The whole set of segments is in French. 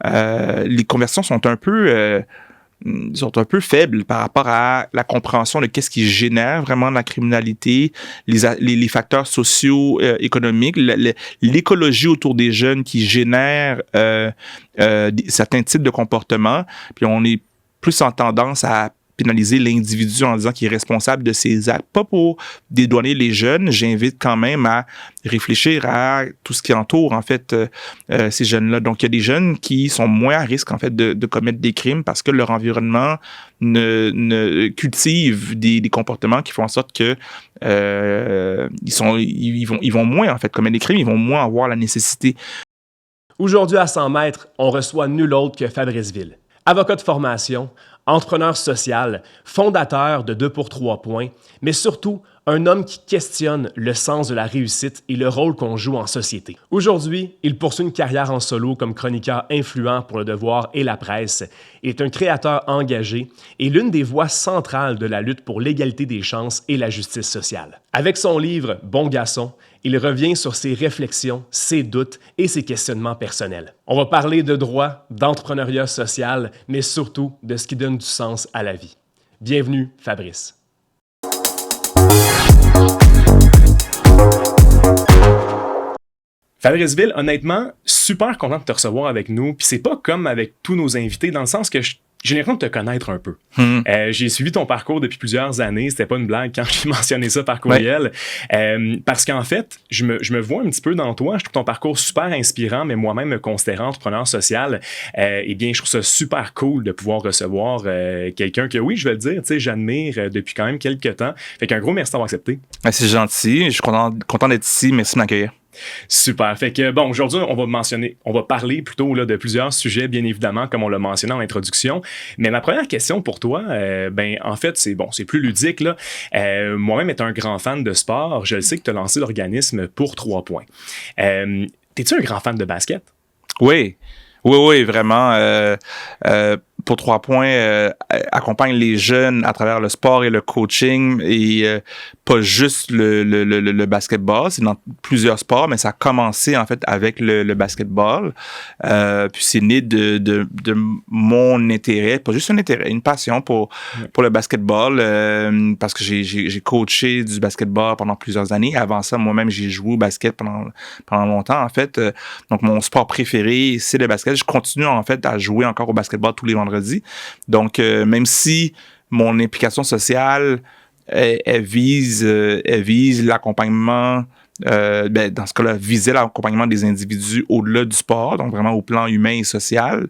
les conversations sont un peu faibles par rapport à la compréhension de qu'est-ce qui génère vraiment la criminalité, les facteurs sociaux, économiques, l'écologie autour des jeunes qui génèrent certains types de comportements. Puis on est plus en tendance à pénaliser l'individu en disant qu'il est responsable de ses actes. Pas pour dédouaner les jeunes, j'invite quand même à réfléchir à tout ce qui entoure, en fait, ces jeunes-là. Donc, il y a des jeunes qui sont moins à risque, en fait, de commettre des crimes parce que leur environnement ne cultive des comportements qui font en sorte que ils vont moins, en fait, commettre des crimes, ils vont moins avoir la nécessité. Aujourd'hui, à 100 mètres, on reçoit nul autre que Fabrice Ville. Avocat de formation, entrepreneur social, fondateur de 2 pour 3 points, mais surtout un homme qui questionne le sens de la réussite et le rôle qu'on joue en société. Aujourd'hui, il poursuit une carrière en solo comme chroniqueur influent pour Le Devoir et la presse. Il est un créateur engagé et l'une des voix centrales de la lutte pour l'égalité des chances et la justice sociale. Avec son livre « Bon garçon », il revient sur ses réflexions, ses doutes et ses questionnements personnels. On va parler de droit, d'entrepreneuriat social, mais surtout de ce qui donne du sens à la vie. Bienvenue, Fabrice. Fabrice Ville, honnêtement, super content de te recevoir avec nous. Puis c'est pas comme avec tous nos invités, dans le sens que j'ai l'impression de te connaître un peu. J'ai suivi ton parcours depuis plusieurs années. C'était pas une blague quand j'ai mentionné ça par courriel. Ouais. Parce qu'en fait, je me vois un petit peu dans toi. Je trouve ton parcours super inspirant, mais moi-même me considérant entrepreneur social, eh bien, je trouve ça super cool de pouvoir recevoir quelqu'un que, oui, je vais le dire, tu sais, j'admire depuis quand même quelques temps. Fait qu'un gros merci d'avoir accepté. C'est gentil. Je suis content d'être ici. Merci de m'accueillir. Super. Fait que bon, aujourd'hui, on va parler plutôt là, de plusieurs sujets, bien évidemment, comme on l'a mentionné en introduction. Mais ma première question pour toi, en fait, c'est plus ludique, là. Moi-même étant un grand fan de sport, je le sais que tu as lancé l'organisme Pour 3 points. T'es-tu un grand fan de basket? Oui, vraiment. Pour 3 points, accompagne les jeunes à travers le sport et le coaching et pas juste le basketball, c'est dans plusieurs sports, mais ça a commencé en fait avec le basketball. Puis c'est né de mon intérêt, pas juste un intérêt, une passion pour le basketball, parce que j'ai coaché du basketball pendant plusieurs années. Avant ça, moi-même, j'ai joué au basket pendant longtemps en fait. Donc mon sport préféré, c'est le basket. Je continue en fait à jouer encore au basketball tous les vendredis. Donc, même si mon implication sociale, elle vise l'accompagnement, dans ce cas-là, visait l'accompagnement des individus au-delà du sport, donc vraiment au plan humain et social,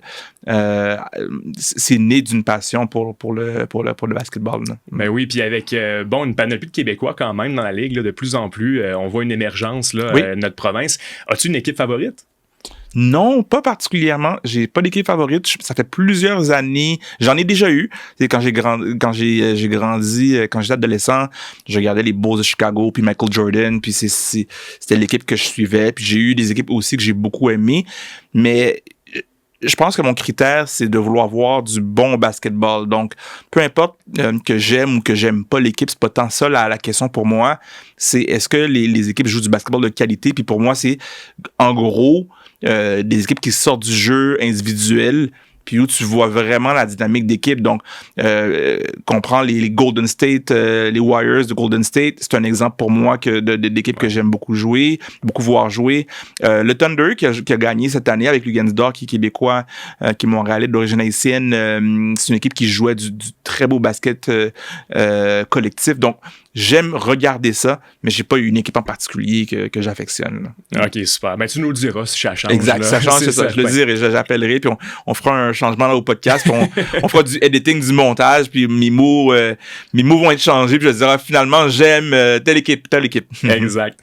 c'est né d'une passion pour le basketball. Là. Ben oui, puis avec une panoplie de Québécois quand même dans la Ligue, là, de plus en plus, on voit une émergence là, oui. Notre province. As-tu une équipe favorite? Non, pas particulièrement. J'ai pas d'équipe favorite. Ça fait plusieurs années. J'en ai déjà eu. C'est quand j'ai grandi, quand j'étais adolescent, je regardais les Bulls de Chicago, puis Michael Jordan, puis c'était l'équipe que je suivais. Puis j'ai eu des équipes aussi que j'ai beaucoup aimées. Mais je pense que mon critère, c'est de vouloir voir du bon basketball. Donc, peu importe que j'aime ou que j'aime pas l'équipe, c'est pas tant ça la question pour moi. C'est est-ce que les équipes jouent du basketball de qualité? Puis pour moi, c'est en gros des équipes qui sortent du jeu individuel, puis où tu vois vraiment la dynamique d'équipe. Donc, qu'on prend les Golden State, les Warriors de Golden State, c'est un exemple pour moi d'équipe que j'aime beaucoup voir jouer. Le Thunder qui a gagné cette année avec Lugansdor, qui est québécois, qui est montréalais d'origine haïtienne, c'est une équipe qui jouait du très beau basket collectif. Donc, j'aime regarder ça, mais j'ai pas une équipe en particulier que j'affectionne. Là. OK, super. Ben, tu nous le diras si ça change. Exact, là. ça change, c'est ça. Je le dirai, j'appellerai, puis on fera un changement là au podcast, puis on fera du editing, du montage, puis mes mots vont être changés, puis je dirai finalement, j'aime telle équipe. Exact.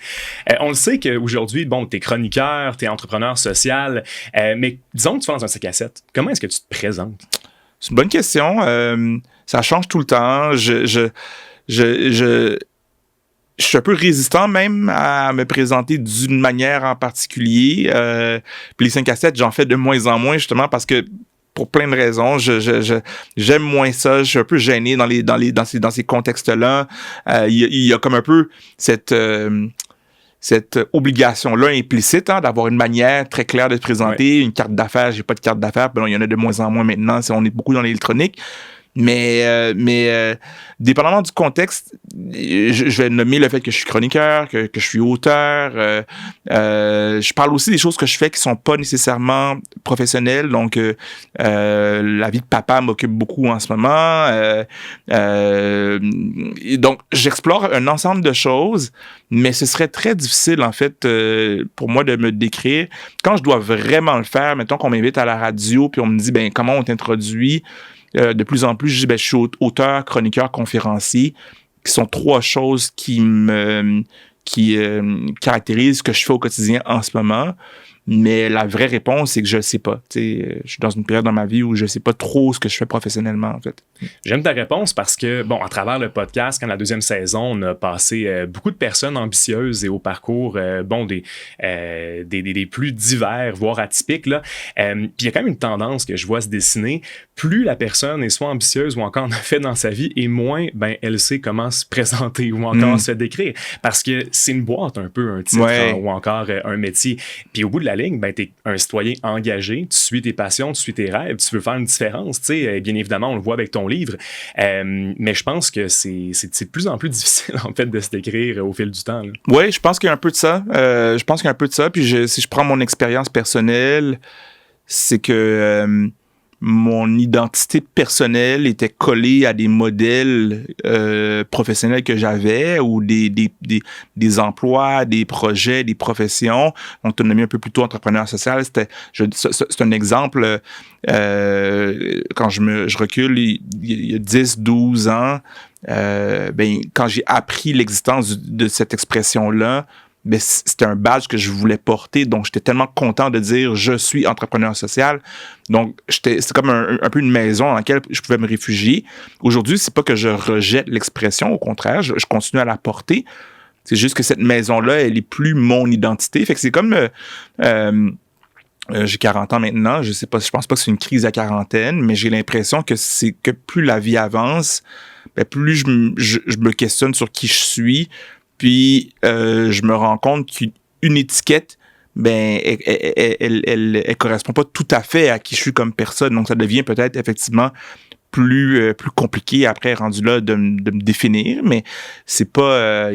On le sait qu'aujourd'hui, bon, t'es chroniqueur, t'es entrepreneur social, mais disons que tu fais dans un sac à 7. Comment est-ce que tu te présentes? C'est une bonne question. Ça change tout le temps. Je suis un peu résistant même à me présenter d'une manière en particulier. Puis les 5 à 7, j'en fais de moins en moins justement parce que pour plein de raisons, j'aime moins ça. Je suis un peu gêné dans ces contextes-là. Il y a comme un peu cette cette obligation-là implicite, hein, d'avoir une manière très claire de te présenter, une carte d'affaires. J'ai pas de carte d'affaires, il y en a de moins en moins maintenant, on est beaucoup dans l'électronique. Mais dépendamment du contexte, je vais nommer le fait que je suis chroniqueur, que je suis auteur. Je parle aussi des choses que je fais qui sont pas nécessairement professionnelles. Donc, la vie de papa m'occupe beaucoup en ce moment. Donc, j'explore un ensemble de choses, mais ce serait très difficile, en fait, pour moi de me décrire. Quand je dois vraiment le faire, mettons qu'on m'invite à la radio, puis on me dit, ben comment on t'introduit? De plus en plus, je dis, ben, je suis auteur, chroniqueur, conférencier, qui sont 3 choses qui caractérisent ce que je fais au quotidien en ce moment. Mais la vraie réponse, c'est que je sais pas. Je suis dans une période dans ma vie où je sais pas trop ce que je fais professionnellement, en fait. J'aime ta réponse parce que, bon, à travers le podcast, quand la 2e saison, on a passé beaucoup de personnes ambitieuses et au parcours, des plus divers, voire atypiques, là. Puis il y a quand même une tendance que je vois se dessiner. Plus la personne est soit ambitieuse ou encore en a fait dans sa vie, et moins, ben, elle sait comment se présenter ou encore se décrire. Parce que c'est une boîte un peu, un titre, ou encore un métier. Puis au bout de la ligne, ben, t'es un citoyen engagé, tu suis tes passions, tu suis tes rêves, tu veux faire une différence, tu sais. Bien évidemment, on le voit avec ton livre, mais je pense que c'est de plus en plus difficile, en fait, de se décrire au fil du temps. Oui, je pense qu'il y a un peu de ça. Puis si je prends mon expérience personnelle, c'est que mon identité personnelle était collée à des modèles professionnels que j'avais ou des emplois, des projets, des professions. Donc, tu en as mis un peu plus tôt entrepreneur social. C'est un exemple. Quand je recule, il y a 10, 12 ans, quand j'ai appris l'existence de cette expression-là, ben, c'était un badge que je voulais porter, donc j'étais tellement content de dire je suis entrepreneur social. Donc c'est comme un peu une maison dans laquelle je pouvais me réfugier. Aujourd'hui, c'est pas que je rejette l'expression, au contraire, je continue à la porter. C'est juste que cette maison-là, elle est plus mon identité. Fait que c'est comme j'ai 40 ans maintenant, je pense pas que c'est une crise à quarantaine, mais j'ai l'impression que c'est que plus la vie avance, ben plus je me questionne sur qui je suis. Puis, je me rends compte qu'une étiquette, ben, elle correspond pas tout à fait à qui je suis comme personne. Donc, ça devient peut-être effectivement plus compliqué après, rendu là, de me définir. Mais c'est pas,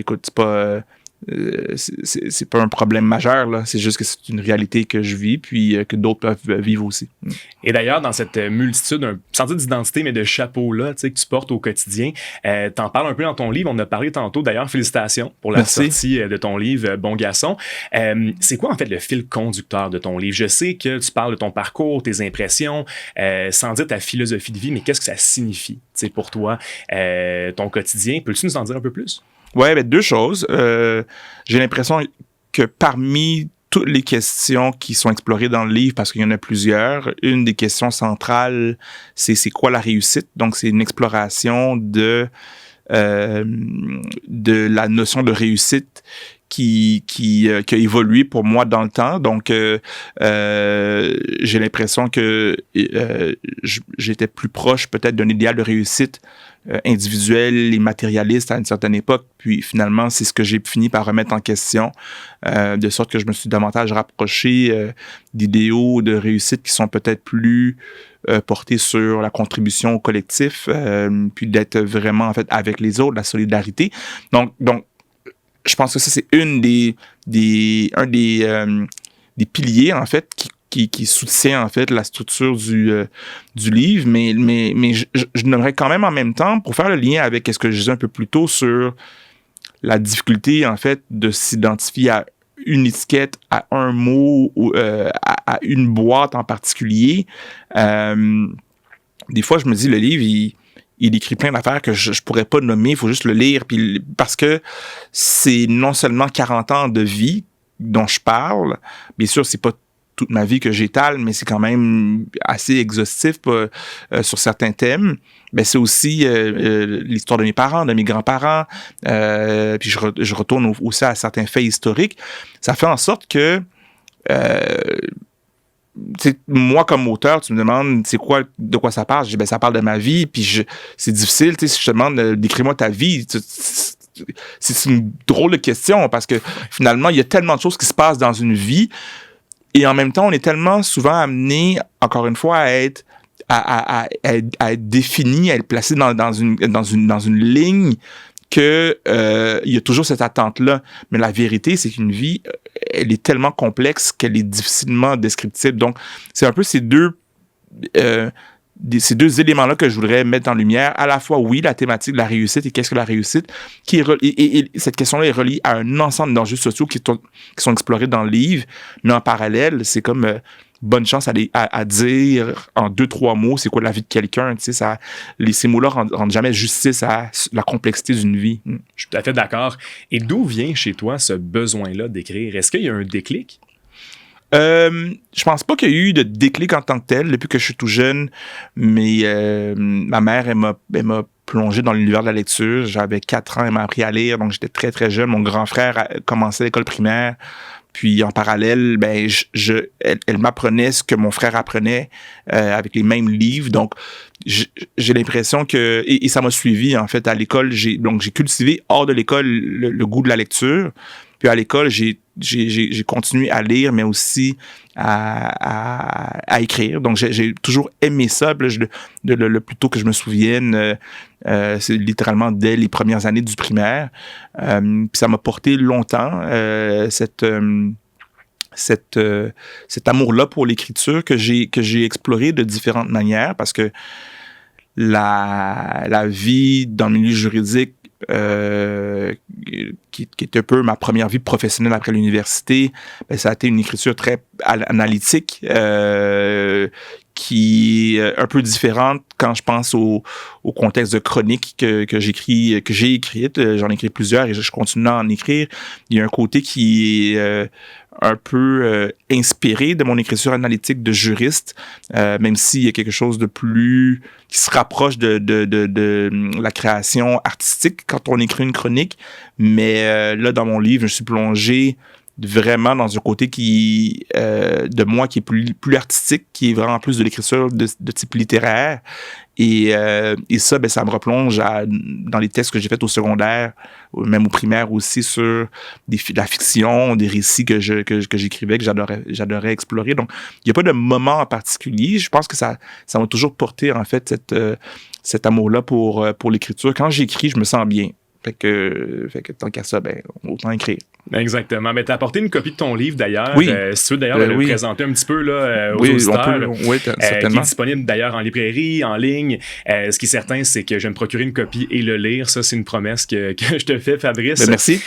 c'est pas un problème majeur, là. C'est juste que c'est une réalité que je vis, puis que d'autres peuvent vivre aussi. Et d'ailleurs, dans cette multitude, sans dire d'identité, mais de chapeaux-là, tu sais, que tu portes au quotidien, t'en parles un peu dans ton livre. On en a parlé tantôt. D'ailleurs, félicitations pour la sortie de ton livre, Bon garçon. C'est quoi, en fait, le fil conducteur de ton livre? Je sais que tu parles de ton parcours, tes impressions, sans dire ta philosophie de vie, mais qu'est-ce que ça signifie, tu sais, pour toi, ton quotidien? Peux-tu nous en dire un peu plus? Ouais, ben 2 choses. J'ai l'impression que parmi toutes les questions qui sont explorées dans le livre, parce qu'il y en a plusieurs, une des questions centrales, c'est quoi la réussite? Donc, c'est une exploration de la notion de réussite qui a évolué pour moi dans le temps. Donc, j'ai l'impression que j'étais plus proche peut-être d'un idéal de réussite individuel et matérialiste à une certaine époque. Puis finalement, c'est ce que j'ai fini par remettre en question, de sorte que je me suis davantage rapproché d'idéaux de réussite qui sont peut-être plus portés sur la contribution au collectif, puis d'être vraiment en fait avec les autres, la solidarité. Donc je pense que ça, c'est un des piliers, en fait, qui soutient, en fait, la structure du livre. Mais je nommerais quand même en même temps, pour faire le lien avec ce que je disais un peu plus tôt sur la difficulté, en fait, de s'identifier à une étiquette, à un mot, ou à une boîte en particulier. Des fois, je me dis, le livre, il écrit plein d'affaires que je pourrais pas nommer, il faut juste le lire, puis parce que c'est non seulement 40 ans de vie dont je parle, bien sûr, c'est pas toute ma vie que j'étale, mais c'est quand même assez exhaustif sur certains thèmes. Ben, c'est aussi l'histoire de mes parents, de mes grands-parents, puis je retourne aussi à certains faits historiques. Ça fait en sorte que moi, comme auteur, tu me demandes de quoi ça parle. Je dis, ben, ça parle de ma vie, puis c'est difficile, si je te demande, décris-moi ta vie, c'est une drôle de question parce que finalement, il y a tellement de choses qui se passent dans une vie et en même temps, on est tellement souvent amené, encore une fois, à être défini, à être placé dans une ligne que il y a toujours cette attente-là. Mais la vérité, c'est qu'une vie, elle est tellement complexe qu'elle est difficilement descriptible. Donc, c'est un peu ces deux éléments-là que je voudrais mettre en lumière. À la fois, oui, la thématique de la réussite et qu'est-ce que la réussite, et cette question-là est reliée à un ensemble d'enjeux sociaux qui sont explorés dans le livre, mais en parallèle, c'est comme bonne chance à dire en 2-3 mots c'est quoi la vie de quelqu'un. Tu sais, ces mots-là rendent jamais justice à la complexité d'une vie. Je suis tout à fait d'accord. Et d'où vient chez toi ce besoin-là d'écrire? Est-ce qu'il y a un déclic? Je pense pas qu'il y a eu de déclic en tant que tel depuis que je suis tout jeune, mais ma mère, elle m'a plongé dans l'univers de la lecture. J'avais 4 ans, elle m'a appris à lire, donc j'étais très, très jeune. Mon grand frère a commencé l'école primaire. Puis en parallèle, ben elle m'apprenait ce que mon frère apprenait avec les mêmes livres. Donc j'ai l'impression que et ça m'a suivi en fait à l'école. J'ai cultivé hors de l'école le goût de la lecture. Puis à l'école, j'ai continué à lire, mais aussi à écrire. Donc j'ai toujours aimé ça. Puis là, le plus tôt que je me souvienne, c'est littéralement dès les premières années du primaire. Puis ça m'a porté longtemps cet amour-là pour l'écriture que j'ai exploré de différentes manières parce que la vie dans le milieu juridique qui est un peu ma première vie professionnelle après l'université, ben, ça a été une écriture très analytique qui est un peu différente quand je pense au contexte de chronique que j'ai écrite. J'en ai écrit plusieurs et je continue à en écrire. Il y a un côté qui est un peu inspiré de mon écriture analytique de juriste, même s'il y a quelque chose de plus qui se rapproche de la création artistique quand on écrit une chronique. Mais là, dans mon livre, je suis plongé vraiment dans un côté de moi qui est plus artistique, qui est vraiment plus de l'écriture de type littéraire. Et ça, ben, ça me replonge dans les textes que j'ai faits au secondaire, même au primaire aussi, sur de la fiction, des récits que j'écrivais, que j'adorais explorer. Donc, il n'y a pas de moment en particulier. Je pense que ça m'a toujours porté, en fait, cet amour-là pour l'écriture. Quand j'écris, je me sens bien. Fait que tant qu'à ça, ben, autant écrire. Exactement. Mais tu as apporté une copie de ton livre d'ailleurs. Oui. Si tu veux d'ailleurs le présenter un petit peu là, aux auditeurs. Oui, certainement. Qui est disponible d'ailleurs en librairie, en ligne. Ce qui est certain, c'est que je vais me procurer une copie et le lire. Ça, c'est une promesse que je te fais, Fabrice. Ben, merci.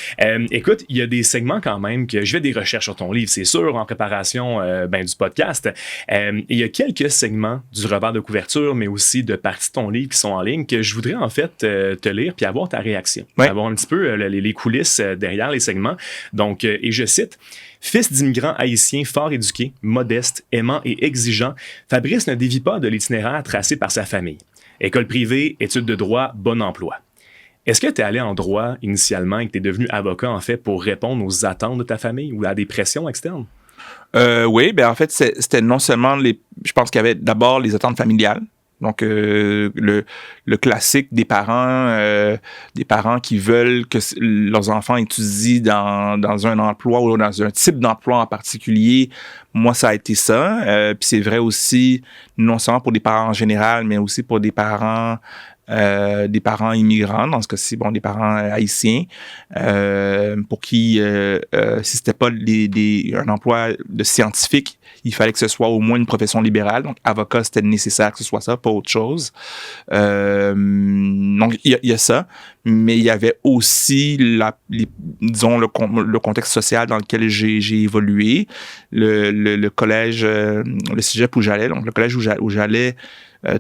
Écoute, il y a des segments quand même que je fais des recherches sur ton livre, c'est sûr, en préparation du podcast. Il y a quelques segments du revers de couverture, mais aussi de parties de ton livre qui sont en ligne que je voudrais en fait te lire puis avoir ta réaction. Ouais. Avoir un petit peu les coulisses derrière les segments. Donc, et je cite, « Fils d'immigrants haïtiens fort éduqués, modestes, aimants et exigeants, Fabrice ne dévie pas de l'itinéraire tracé par sa famille. École privée, études de droit, bon emploi. » Est-ce que tu es allé en droit initialement et que tu es devenu avocat en fait pour répondre aux attentes de ta famille ou à des pressions externes? Oui, ben en fait, c'était non seulement je pense qu'il y avait d'abord les attentes familiales. Donc, le classique des parents qui veulent que leurs enfants étudient dans un emploi ou dans un type d'emploi en particulier. Moi, ça a été ça. Puis c'est vrai aussi, non seulement pour des parents en général, mais aussi pour des parents immigrants, dans ce cas-ci, des parents haïtiens, pour qui, si c'était pas un emploi de scientifique, il fallait que ce soit au moins une profession libérale. Donc, avocat, c'était nécessaire que ce soit ça, pas autre chose. Donc, il y a ça. Mais il y avait aussi, disons, le contexte social dans lequel j'ai évolué. Le collège, le cégep où j'allais, donc le collège où j'allais,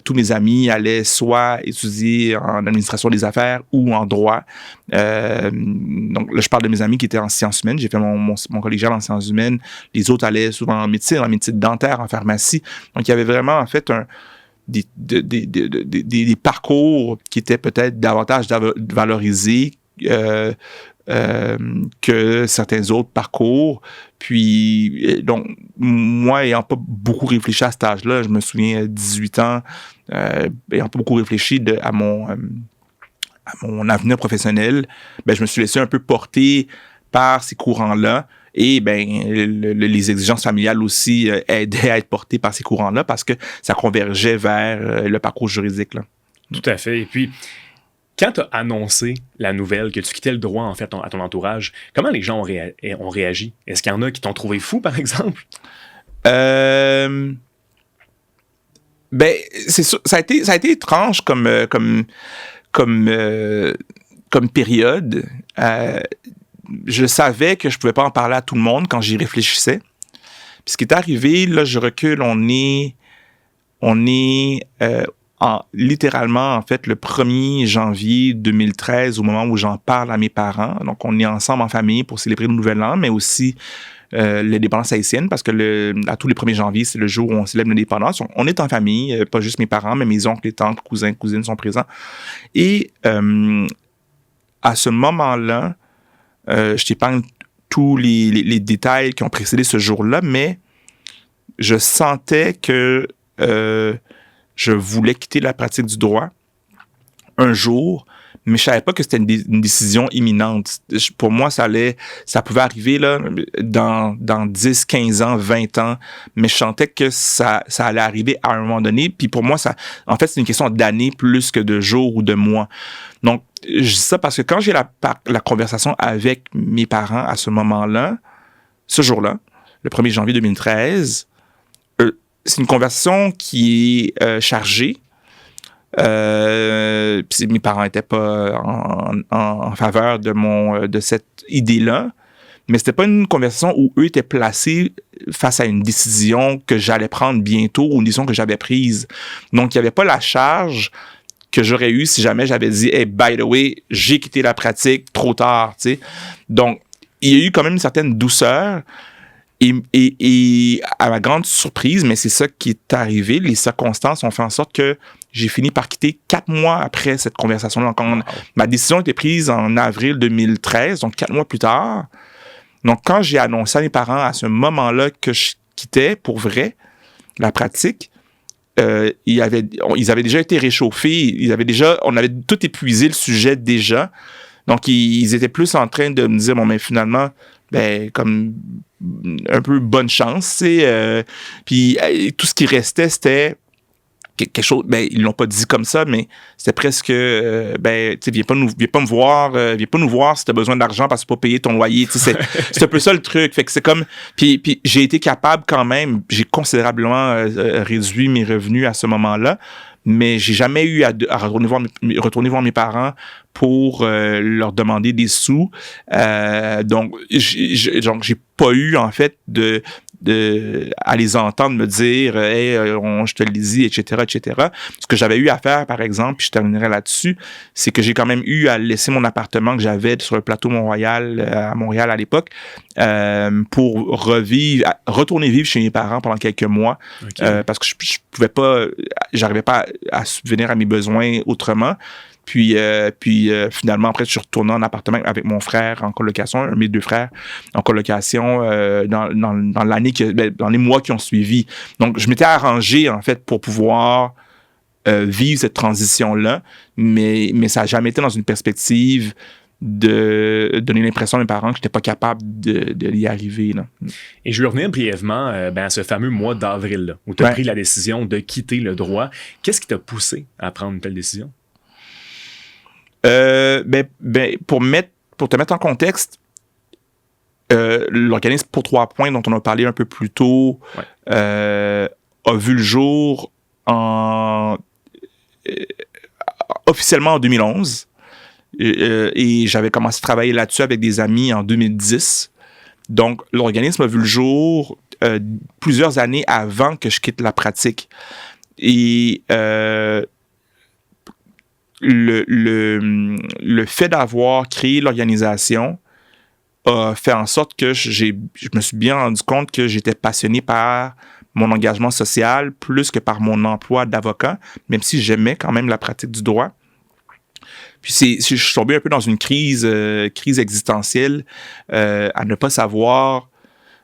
tous mes amis allaient soit étudier en administration des affaires ou en droit. Donc là, je parle de mes amis qui étaient en sciences humaines. J'ai fait mon collégial en sciences humaines. Les autres allaient souvent en médecine dentaire, en pharmacie. Donc, il y avait vraiment, en fait, des parcours qui étaient peut-être davantage valorisés que certains autres parcours. Puis, donc, moi, ayant pas beaucoup réfléchi à cet âge-là, je me souviens, 18 ans, ayant pas beaucoup réfléchi à mon avenir professionnel, je me suis laissé un peu porter par ces courants-là. Et les exigences familiales aussi aidaient à être portées par ces courants-là parce que ça convergeait vers le parcours juridique, là. Tout à fait. Et puis, quand tu as annoncé la nouvelle, que tu quittais le droit, en fait, à ton entourage, comment les gens ont réagi? Est-ce qu'il y en a qui t'ont trouvé fou, par exemple? C'est sûr, ça a été étrange comme période. Je savais que je pouvais pas en parler à tout le monde quand j'y réfléchissais. Puis ce qui est arrivé, là, je recule, on est littéralement, en fait, le 1er janvier 2013, au moment où j'en parle à mes parents. Donc, on est ensemble en famille pour célébrer le Nouvel An, mais aussi l'indépendance haïtienne, parce que à tous les 1er janvier, c'est le jour où on célèbre l'indépendance. On est en famille, pas juste mes parents, mais mes oncles, les tantes, cousins, cousines sont présents. Et à ce moment-là, je t'épargne tous les détails qui ont précédé ce jour-là, mais je sentais que je voulais quitter la pratique du droit un jour, mais je savais pas que c'était une décision imminente. Pour moi, ça pouvait arriver là, dans 10, 15 ans, 20 ans, mais je sentais que ça allait arriver à un moment donné. Puis pour moi, en fait, c'est une question d'années plus que de jours ou de mois. Donc, je dis ça parce que quand j'ai la conversation avec mes parents à ce moment-là, ce jour-là, le 1er janvier 2013, c'est une conversation qui est chargée. Mes parents n'étaient pas en faveur de cette idée-là, mais c'était pas une conversation où eux étaient placés face à une décision que j'allais prendre bientôt ou une décision que j'avais prise. Donc, il n'y avait pas la charge que j'aurais eu si jamais j'avais dit « Hey, by the way, j'ai quitté la pratique trop tard. » tu sais. Donc, il y a eu quand même une certaine douceur. Et à ma grande surprise, mais c'est ça qui est arrivé, les circonstances ont fait en sorte que j'ai fini par quitter 4 mois après cette conversation-là. Donc, ma décision a été prise en avril 2013, donc 4 mois plus tard. Donc, quand j'ai annoncé à mes parents à ce moment-là que je quittais pour vrai la pratique, ils avaient déjà été réchauffés, on avait tout épuisé le sujet déjà. Donc, ils étaient plus en train de me dire, bon, mais finalement, comme un peu bonne chance, puis tout ce qui restait, c'était quelque chose, ils l'ont pas dit comme ça, mais c'était presque, viens pas nous voir si t'as besoin d'argent parce que tu peux pas payer ton loyer, c'est un peu ça le truc, fait que c'est comme, puis j'ai été capable quand même, j'ai considérablement réduit mes revenus à ce moment-là, mais j'ai jamais eu à retourner voir mes parents pour leur demander des sous. Donc, j'ai pas eu, en fait, à les entendre me dire « Hey, je te le dis, etc., etc. » Ce que j'avais eu à faire, par exemple, puis je terminerai là-dessus, c'est que j'ai quand même eu à laisser mon appartement que j'avais sur le plateau Mont-Royal, à Montréal à l'époque, pour retourner vivre chez mes parents pendant quelques mois, okay. Parce que je pouvais pas, j'arrivais pas à subvenir à mes besoins autrement. Puis finalement, après, je suis retourné en appartement avec mon frère en colocation, mes 2 frères en colocation dans l'année dans les mois qui ont suivi. Donc, je m'étais arrangé, en fait, pour pouvoir vivre cette transition-là, mais ça n'a jamais été dans une perspective de donner l'impression à mes parents que je n'étais pas capable de y arriver. Là. Et je veux revenir brièvement à ce fameux mois d'avril, là, où tu as pris la décision de quitter le droit. Qu'est-ce qui t'a poussé à prendre une telle décision? Pour te mettre en contexte, l'organisme Pour 3 points dont on a parlé un peu plus tôt a vu le jour officiellement en 2011 et j'avais commencé à travailler là-dessus avec des amis en 2010. Donc, l'organisme a vu le jour plusieurs années avant que je quitte la pratique. Et le fait d'avoir créé l'organisation a fait en sorte que je me suis bien rendu compte que j'étais passionné par mon engagement social plus que par mon emploi d'avocat, même si j'aimais quand même la pratique du droit. Puis je suis tombé un peu dans une crise existentielle, à ne pas savoir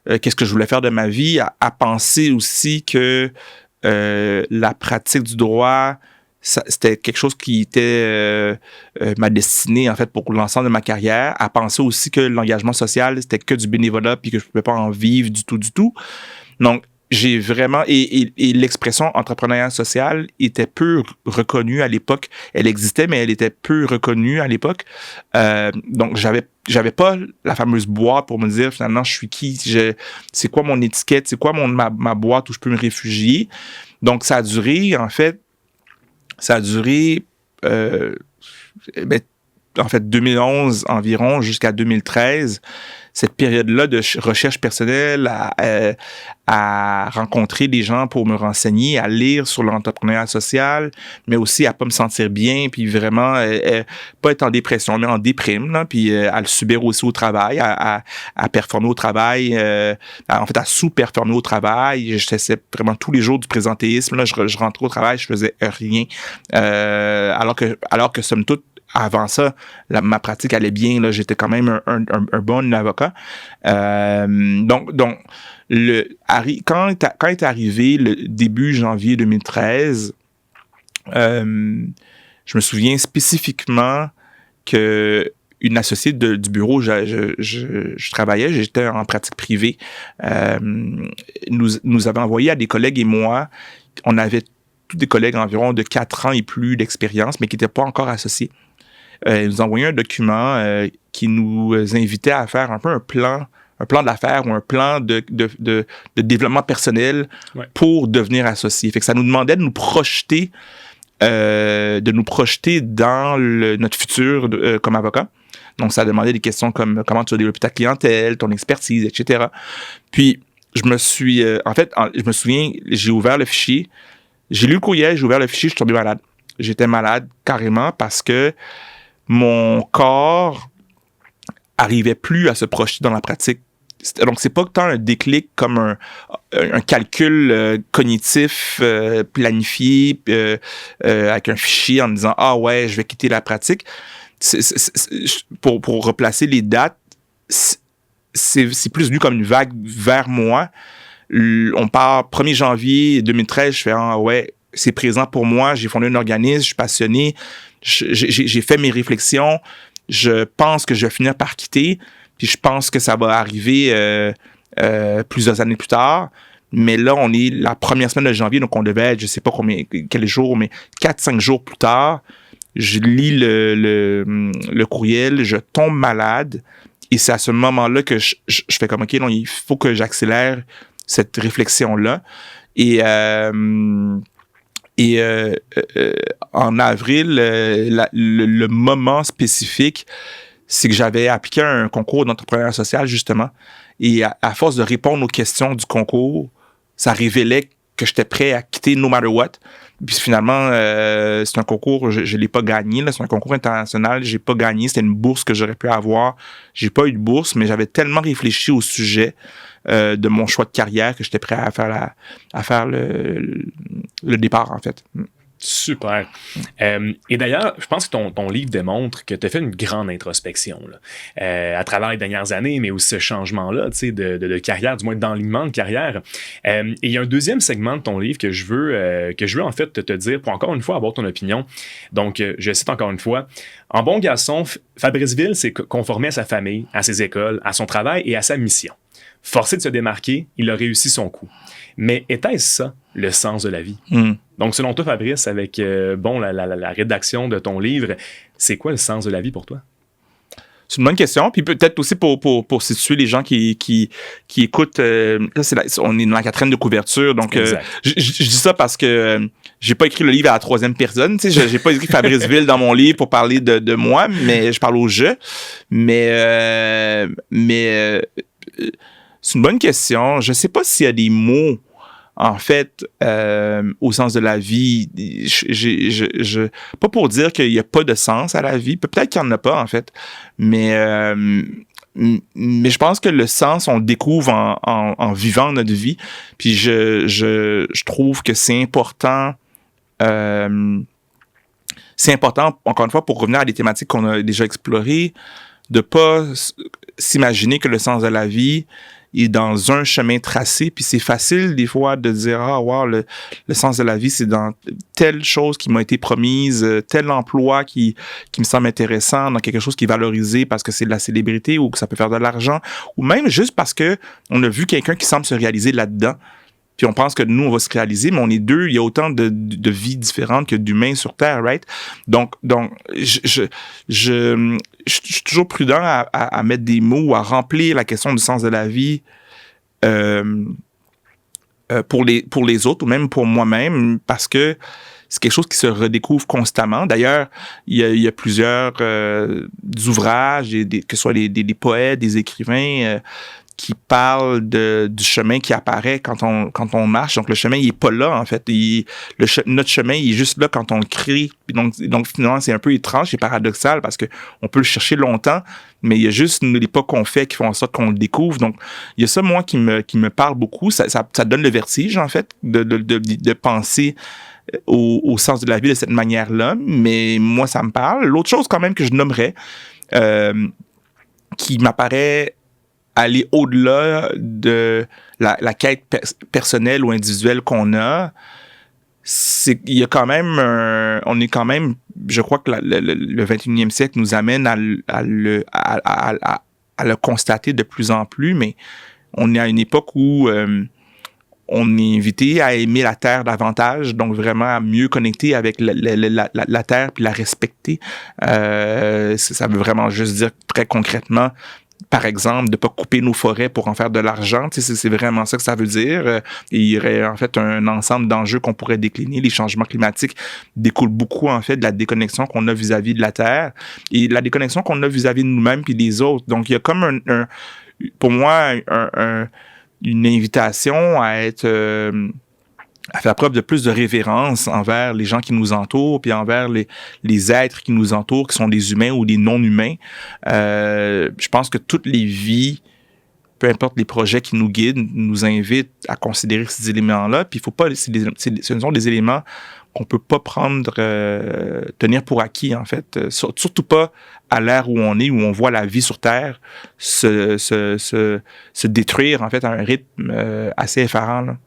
qu'est-ce que je voulais faire de ma vie, à penser aussi que la pratique du droit c'était quelque chose qui était ma destinée, en fait, pour l'ensemble de ma carrière, à penser aussi que l'engagement social, c'était que du bénévolat puis que je pouvais pas en vivre du tout. Donc, j'ai vraiment... Et l'expression entrepreneuriat social était peu reconnue à l'époque. Elle existait, mais elle était peu reconnue à l'époque. Donc, j'avais pas la fameuse boîte pour me dire, finalement, je suis qui? C'est quoi mon étiquette? C'est quoi ma boîte où je peux me réfugier? Donc, ça a duré, en fait, en fait, 2011 environ jusqu'à 2013, cette période-là de recherche personnelle, à rencontrer des gens pour me renseigner, à lire sur l'entrepreneuriat social, mais aussi à pas me sentir bien, puis vraiment pas être en dépression, mais en déprime, là, puis à le subir aussi au travail, à performer au travail, en fait à sous-performer au travail. J'essaie vraiment tous les jours du présentéisme. Là, je rentrais au travail, je faisais rien, alors que somme toute, avant ça, ma pratique allait bien. Là, j'étais quand même un bon avocat. Donc, quand est arrivé le début janvier 2013, je me souviens spécifiquement que une associée du bureau où je travaillais, j'étais en pratique privée, nous avait envoyé à des collègues et moi, on avait tous des collègues environ de 4 ans et plus d'expérience, mais qui n'étaient pas encore associés. Ils nous ont envoyé un document qui nous invitait à faire un peu un plan d'affaires ou un plan de développement personnel pour devenir associé. Fait que ça nous demandait de nous projeter dans notre futur comme avocat. Donc, ça demandait des questions comme comment tu vas développer ta clientèle, ton expertise, etc. Puis, je me souviens, j'ai ouvert le fichier, j'ai lu le courriel, j'ai ouvert le fichier, je suis tombé malade. J'étais malade carrément parce que mon corps arrivait plus à se projeter dans la pratique. Donc, c'est pas tant un déclic comme un calcul cognitif planifié avec un fichier en me disant « Ah ouais, je vais quitter la pratique ». Pour replacer les dates, c'est plus venu comme une vague vers moi. On part 1er janvier 2013, je fais « Ah ouais, c'est présent pour moi, j'ai fondé un organisme, je suis passionné, j'ai fait mes réflexions, je pense que je vais finir par quitter, puis je pense que ça va arriver plusieurs années plus tard. Mais là, on est la première semaine de janvier, donc on devait être, je sais pas quel jour, mais 4-5 jours plus tard, je lis le courriel, je tombe malade, et c'est à ce moment-là que je fais comme, OK, non, il faut que j'accélère cette réflexion-là. Et en avril, le moment spécifique, c'est que j'avais appliqué un concours d'entrepreneuriat social, justement. Et à force de répondre aux questions du concours, ça révélait que j'étais prêt à quitter no matter what. Puis finalement, c'est un concours, je l'ai pas gagné. Là, c'est un concours international, j'ai pas gagné. C'était une bourse que j'aurais pu avoir. J'ai pas eu de bourse, mais j'avais tellement réfléchi au sujet de mon choix de carrière que j'étais prêt à faire le départ, en fait. Super. Et d'ailleurs, je pense que ton livre démontre que tu as fait une grande introspection là, à travers les dernières années, mais aussi ce changement-là de carrière, du moins d'enlignement de carrière. Et il y a un deuxième segment de ton livre que je veux en fait te dire pour encore une fois avoir ton opinion. Donc, je cite encore une fois. En bon garçon, Fabrice Ville s'est conformé à sa famille, à ses écoles, à son travail et à sa mission. Forcé de se démarquer, il a réussi son coup. Mais était-ce ça, le sens de la vie? Donc, selon toi, Fabrice, avec la rédaction de ton livre, c'est quoi le sens de la vie pour toi? C'est une bonne question. Puis peut-être aussi pour situer les gens qui écoutent. Là, on est dans la 4e de couverture. Donc, je dis ça parce que j'ai pas écrit le livre à la 3e personne. Tu sais, j'ai pas écrit Fabrice Ville dans mon livre pour parler de moi, mais je parle au jeu. Mais c'est une bonne question. Je sais pas s'il y a des mots, en fait, au sens de la vie. Pas pour dire qu'il n'y a pas de sens à la vie. Peut-être qu'il n'y en a pas, en fait. Mais je pense que le sens, on le découvre en vivant notre vie. Puis je trouve que c'est important. C'est important, encore une fois, pour revenir à des thématiques qu'on a déjà explorées, de pas s'imaginer que le sens de la vie est dans un chemin tracé, puis c'est facile des fois de dire ah wow, le sens de la vie c'est dans telle chose qui m'a été promise, tel emploi qui me semble intéressant, dans quelque chose qui est valorisé parce que c'est de la célébrité ou que ça peut faire de l'argent, ou même juste parce que on a vu quelqu'un qui semble se réaliser là-dedans. Puis on pense que nous, on va se réaliser, mais on est deux. Il y a autant de vies différentes que d'humains sur Terre, right? Donc, je suis toujours prudent à mettre des mots ou à remplir la question du sens de la vie pour les autres ou même pour moi-même, parce que c'est quelque chose qui se redécouvre constamment. D'ailleurs, il y a plusieurs ouvrages, que ce soit des poètes, des écrivains, qui parle du chemin qui apparaît quand on marche. Donc, le chemin, il est pas là, en fait. Notre chemin, il est juste là quand on le crée. Donc finalement, c'est un peu étrange, c'est paradoxal parce que on peut le chercher longtemps, mais il y a juste les pas qu'on fait qui font en sorte qu'on le découvre. Donc, il y a ça, moi, qui me parle beaucoup. Ça donne le vertige, en fait, de penser au sens de la vie de cette manière-là. Mais moi, ça me parle. L'autre chose, quand même, que je nommerais, qui m'apparaît aller au-delà de la quête personnelle ou individuelle qu'on a, c'est il y a quand même on est quand même, je crois que le 21e siècle nous amène à le constater de plus en plus, mais on est à une époque où on est invité à aimer la Terre davantage, donc vraiment à mieux connecter avec la Terre puis la respecter. Ça veut vraiment juste dire très concrètement, par exemple, de ne pas couper nos forêts pour en faire de l'argent. Tu sais, c'est vraiment ça que ça veut dire. Il y aurait en fait un ensemble d'enjeux qu'on pourrait décliner. Les changements climatiques découlent beaucoup en fait de la déconnexion qu'on a vis-à-vis de la Terre et la déconnexion qu'on a vis-à-vis de nous-mêmes puis des autres. Donc, il y a comme pour moi, une invitation à faire preuve de plus de révérence envers les gens qui nous entourent, puis envers les êtres qui nous entourent, qui sont des humains ou des non-humains. Je pense que toutes les vies, peu importe les projets qui nous guident, nous invitent à considérer ces éléments-là. Puis il faut pas, ce sont des éléments qu'on peut pas tenir pour acquis, en fait. Surtout pas à l'ère où on est, où on voit la vie sur Terre se détruire, en fait, à un rythme assez effarant, là.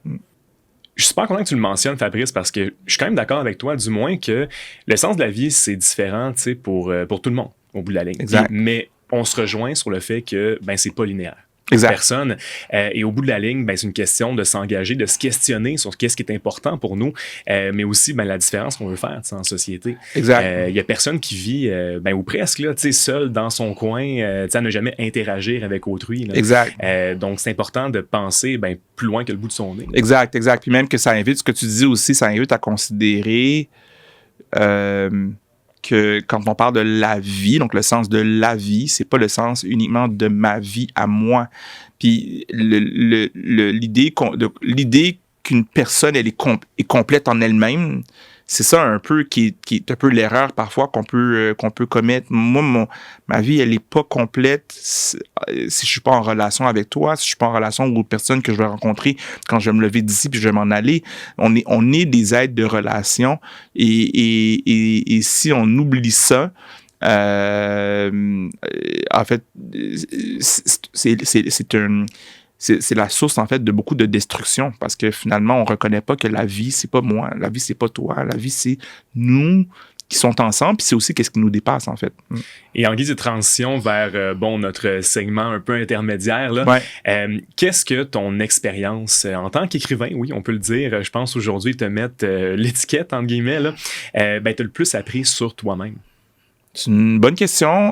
Je suis super content que tu le mentionnes, Fabrice, parce que je suis quand même d'accord avec toi, du moins que le sens de la vie, c'est différent, tu sais, pour tout le monde, au bout de la ligne. Exact. Mais on se rejoint sur le fait que, c'est pas linéaire. Exact. Personne. Et au bout de la ligne, c'est une question de s'engager, de se questionner sur qu'est-ce qui est important pour nous, mais aussi la différence qu'on veut faire en société. Exact. Il y a personne qui vit, ou presque, là, seul dans son coin, à ne jamais interagir avec autrui. Là. Exact. Donc, c'est important de penser plus loin que le bout de son nez. Exact. Puis même que ça invite, ce que tu dis aussi, ça invite à considérer que quand on parle de la vie, donc le sens de la vie, c'est pas le sens uniquement de ma vie à moi. Puis l'idée qu'une personne elle est complète en elle-même, c'est ça un peu qui est un peu l'erreur parfois qu'on peut commettre. Moi, ma vie elle est pas complète si je suis pas en relation avec toi, si je suis pas en relation avec d'autres personnes que je vais rencontrer quand je vais me lever d'ici puis je vais m'en aller. On est des êtres de relation et si on oublie ça, en fait, c'est la source, en fait, de beaucoup de destruction parce que finalement, on reconnaît pas que la vie, c'est pas moi, la vie, c'est pas toi, la vie, c'est nous qui sont ensemble, puis c'est aussi qu'est-ce qui nous dépasse, en fait. Et en guise de transition vers, notre segment un peu intermédiaire, là, ouais. Qu'est-ce que ton expérience en tant qu'écrivain, oui, on peut le dire, je pense aujourd'hui te mettre l'étiquette, entre guillemets, là, t'as le plus appris sur toi-même? C'est une bonne question.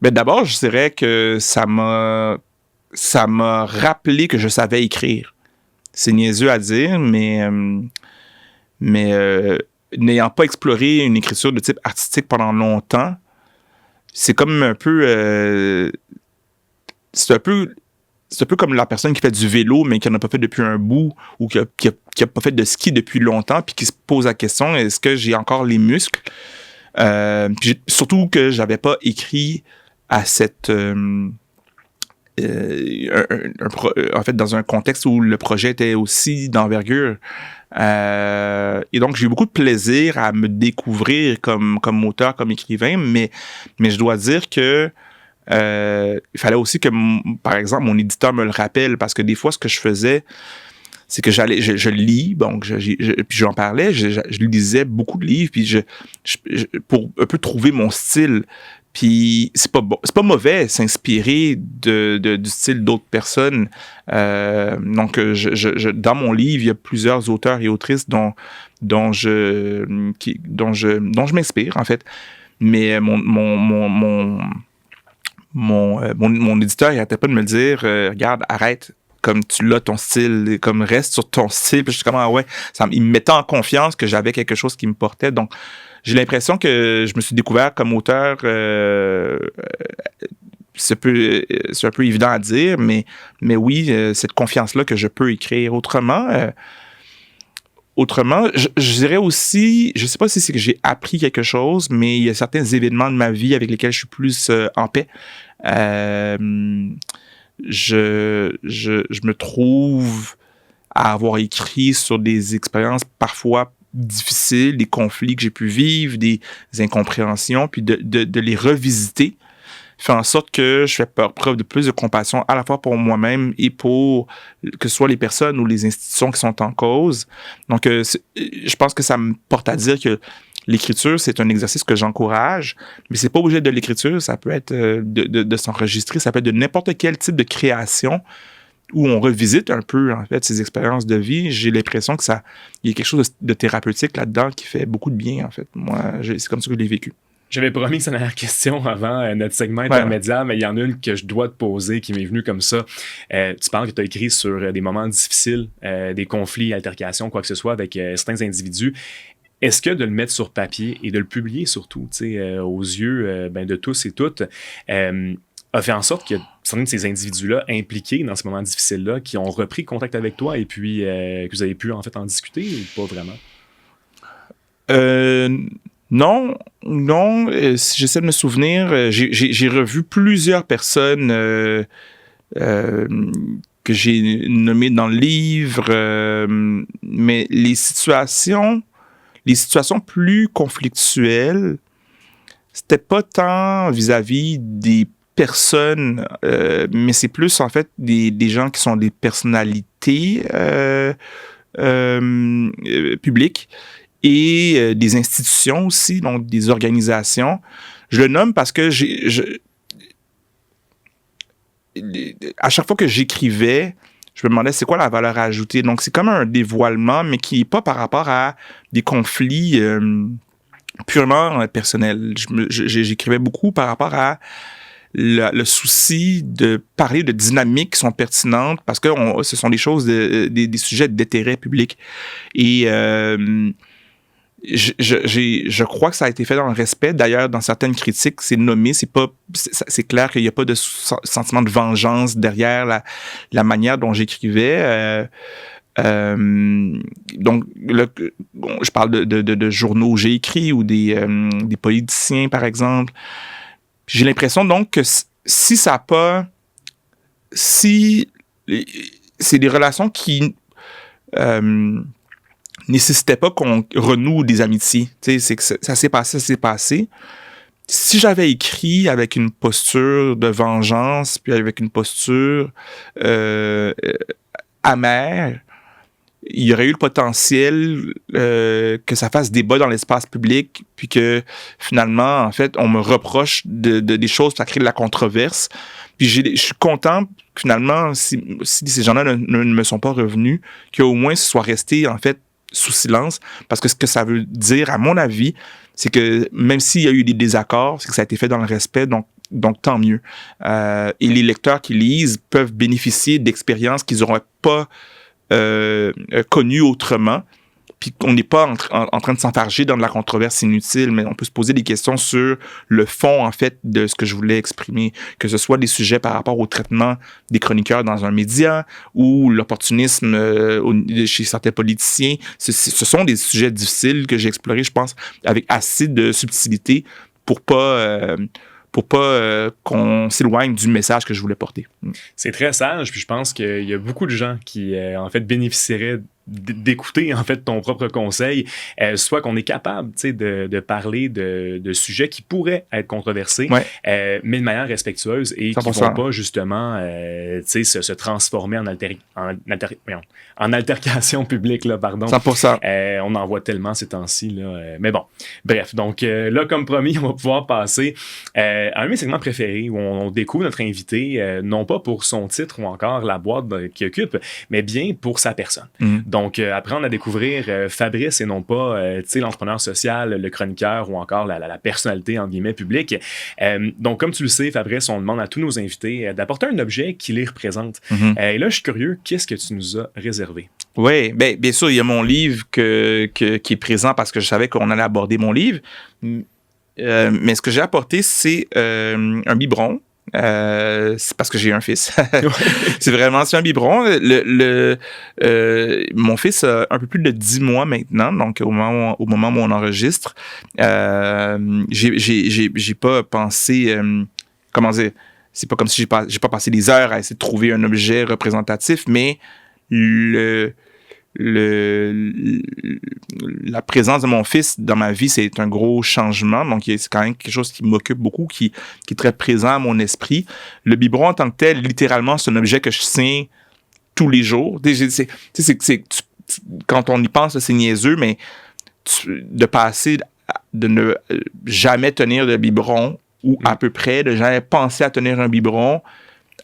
D'abord, je dirais que ça m'a rappelé que je savais écrire. C'est niaiseux à dire, mais n'ayant pas exploré une écriture de type artistique pendant longtemps, c'est comme un peu... c'est un peu comme la personne qui fait du vélo, mais qui n'en a pas fait depuis un bout, ou qui a pas fait de ski depuis longtemps, puis qui se pose la question, est-ce que j'ai encore les muscles? Surtout que j'avais pas écrit à cette... en fait, dans un contexte où le projet était aussi d'envergure. Et donc, j'ai eu beaucoup de plaisir à me découvrir comme auteur, comme écrivain, mais je dois dire que il fallait aussi que, par exemple, mon éditeur me le rappelle, parce que des fois, ce que je faisais, c'est que je lis, donc puis j'en parlais, je lisais beaucoup de livres, puis pour un peu trouver mon style. Puis c'est pas mauvais s'inspirer du style d'autres personnes. Donc dans mon livre, il y a plusieurs auteurs et autrices dont je m'inspire en fait. Mais mon éditeur, il n'arrêtait pas de me le dire, regarde, arrête. Comme tu l'as ton style, comme reste sur ton style. Puis je suis comme, ah ouais, il me mettait en confiance que j'avais quelque chose qui me portait. Donc, j'ai l'impression que je me suis découvert comme auteur. C'est un peu évident à dire, mais oui, cette confiance-là que je peux écrire autrement. Je dirais aussi, je sais pas si c'est que j'ai appris quelque chose, mais il y a certains événements de ma vie avec lesquels je suis plus en paix. Je me trouve à avoir écrit sur des expériences parfois difficiles, des conflits que j'ai pu vivre, des incompréhensions, puis de les revisiter fait en sorte que je fais preuve de plus de compassion à la fois pour moi-même et pour que ce soit les personnes ou les institutions qui sont en cause. Donc, je pense que ça me porte à dire que l'écriture, c'est un exercice que j'encourage, mais c'est pas obligé de l'écriture, ça peut être de s'enregistrer, ça peut être de n'importe quel type de création où on revisite un peu, en fait, ces expériences de vie. J'ai l'impression que il y a quelque chose de thérapeutique là-dedans qui fait beaucoup de bien, en fait. Moi, c'est comme ça que je l'ai vécu. J'avais promis que c'est une dernière question avant notre segment intermédiaire, mais il y en a une que je dois te poser qui m'est venue comme ça. Tu parles que tu as écrit sur des moments difficiles, des conflits, altercations, quoi que ce soit avec certains individus. Est-ce que de le mettre sur papier et de le publier surtout, aux yeux de tous et toutes, a fait en sorte que certains de ces individus-là impliqués dans ce moment difficile-là, qui ont repris contact avec toi et puis que vous avez pu en fait en discuter ou pas vraiment? Non. Si j'essaie de me souvenir, j'ai revu plusieurs personnes que j'ai nommées dans le livre, mais les situations plus conflictuelles, c'était pas tant vis-à-vis des personnes, mais c'est plus en fait des gens qui sont des personnalités publiques et des institutions aussi, donc des organisations. Je le nomme parce que à chaque fois que j'écrivais, je me demandais c'est quoi la valeur ajoutée. Donc c'est comme un dévoilement, mais qui n'est pas par rapport à des conflits purement personnels. J'écrivais beaucoup par rapport à le souci de parler de dynamiques qui sont pertinentes parce que ce sont des choses, des sujets d'intérêt public. Et je crois que ça a été fait dans le respect. D'ailleurs, dans certaines critiques, c'est nommé. C'est clair qu'il n'y a pas de sentiment de vengeance derrière la manière dont j'écrivais. Donc, je parle de journaux où j'ai écrit ou des politiciens, par exemple. J'ai l'impression donc que si c'est des relations qui nécessitait pas qu'on renoue des amitiés. Tu sais, c'est que ça s'est passé. Si j'avais écrit avec une posture de vengeance, puis avec une posture amère, il y aurait eu le potentiel que ça fasse débat dans l'espace public, puis que finalement, en fait, on me reproche des choses, ça crée de la controverse. Puis je suis content que finalement, si ces gens-là ne me sont pas revenus, qu'au moins ce soit resté, en fait, sous silence, parce que ce que ça veut dire, à mon avis, c'est que même s'il y a eu des désaccords, c'est que ça a été fait dans le respect, donc tant mieux. Et les lecteurs qui lisent peuvent bénéficier d'expériences qu'ils n'auraient pas connues autrement, puis qu'on n'est pas en train de s'enfarger dans de la controverse inutile, mais on peut se poser des questions sur le fond, en fait, de ce que je voulais exprimer, que ce soit des sujets par rapport au traitement des chroniqueurs dans un média ou l'opportunisme chez certains politiciens. Ce sont des sujets difficiles que j'ai explorés, je pense, avec assez de subtilité pour pas qu'on s'éloigne du message que je voulais porter. C'est très sage, puis je pense qu'il y a beaucoup de gens qui, en fait, bénéficieraient d'écouter en fait ton propre conseil, soit qu'on est capable de parler de sujets qui pourraient être controversés, mais de manière respectueuse et 100%. Qui ne vont pas justement se transformer en altercation publique, là, pardon. 100%. On en voit tellement ces temps-ci. Là, mais bon, bref, donc là, comme promis, on va pouvoir passer à un de mes segments préférés où on découvre notre invité, non pas pour son titre ou encore la boîte qu'il occupe, mais bien pour sa personne. Donc, apprendre à découvrir Fabrice et non pas l'entrepreneur social, le chroniqueur ou encore la personnalité, entre guillemets, publique. Donc, comme tu le sais, Fabrice, on demande à tous nos invités d'apporter un objet qui les représente. Et là, je suis curieux, qu'est-ce que tu nous as réservé? Oui, bien sûr, il y a mon livre qui est présent parce que je savais qu'on allait aborder mon livre. Mais ce que j'ai apporté, c'est un biberon. C'est parce que j'ai un fils. C'est un biberon. Mon fils a un peu plus de 10 mois maintenant, donc au moment où on enregistre. J'ai pas pensé... comment dire? C'est pas comme si j'ai pas passé des heures à essayer de trouver un objet représentatif, mais la présence de mon fils dans ma vie, c'est un gros changement. Donc, c'est quand même quelque chose qui m'occupe beaucoup, qui est très présent à mon esprit. Le biberon en tant que tel, littéralement, c'est un objet que je tiens tous les jours. Quand on y pense, c'est niaiseux, mais de passer de ne jamais tenir de biberon ou à peu près, de jamais penser à tenir un biberon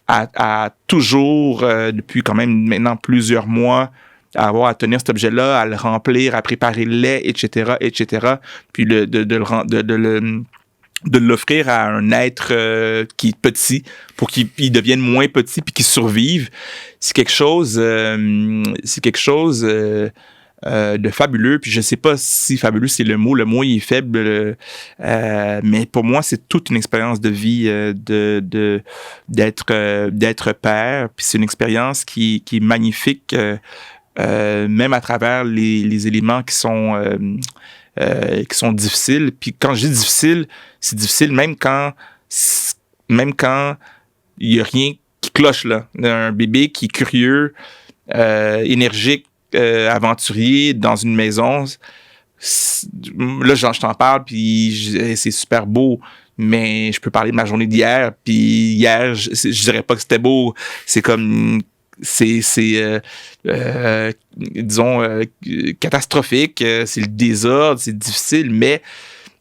à toujours, depuis quand même maintenant plusieurs mois, à avoir à tenir cet objet-là, à le remplir, à préparer le lait, etc., puis de l'offrir à un être qui est petit pour qu'il devienne moins petit puis qu'il survive. C'est quelque chose de fabuleux, puis je sais pas si fabuleux c'est le mot il est faible, mais pour moi c'est toute une expérience de vie d'être père, puis c'est une expérience qui est magnifique, même à travers les éléments qui sont difficiles. Puis quand je dis difficile, c'est difficile même quand il y a rien qui cloche là. Un bébé qui est curieux, énergique, aventurier dans une maison. Là, je t'en parle, puis c'est super beau, mais je peux parler de ma journée d'hier, puis hier, je dirais pas que c'était beau. C'est comme... disons, catastrophique, c'est le désordre, c'est difficile, mais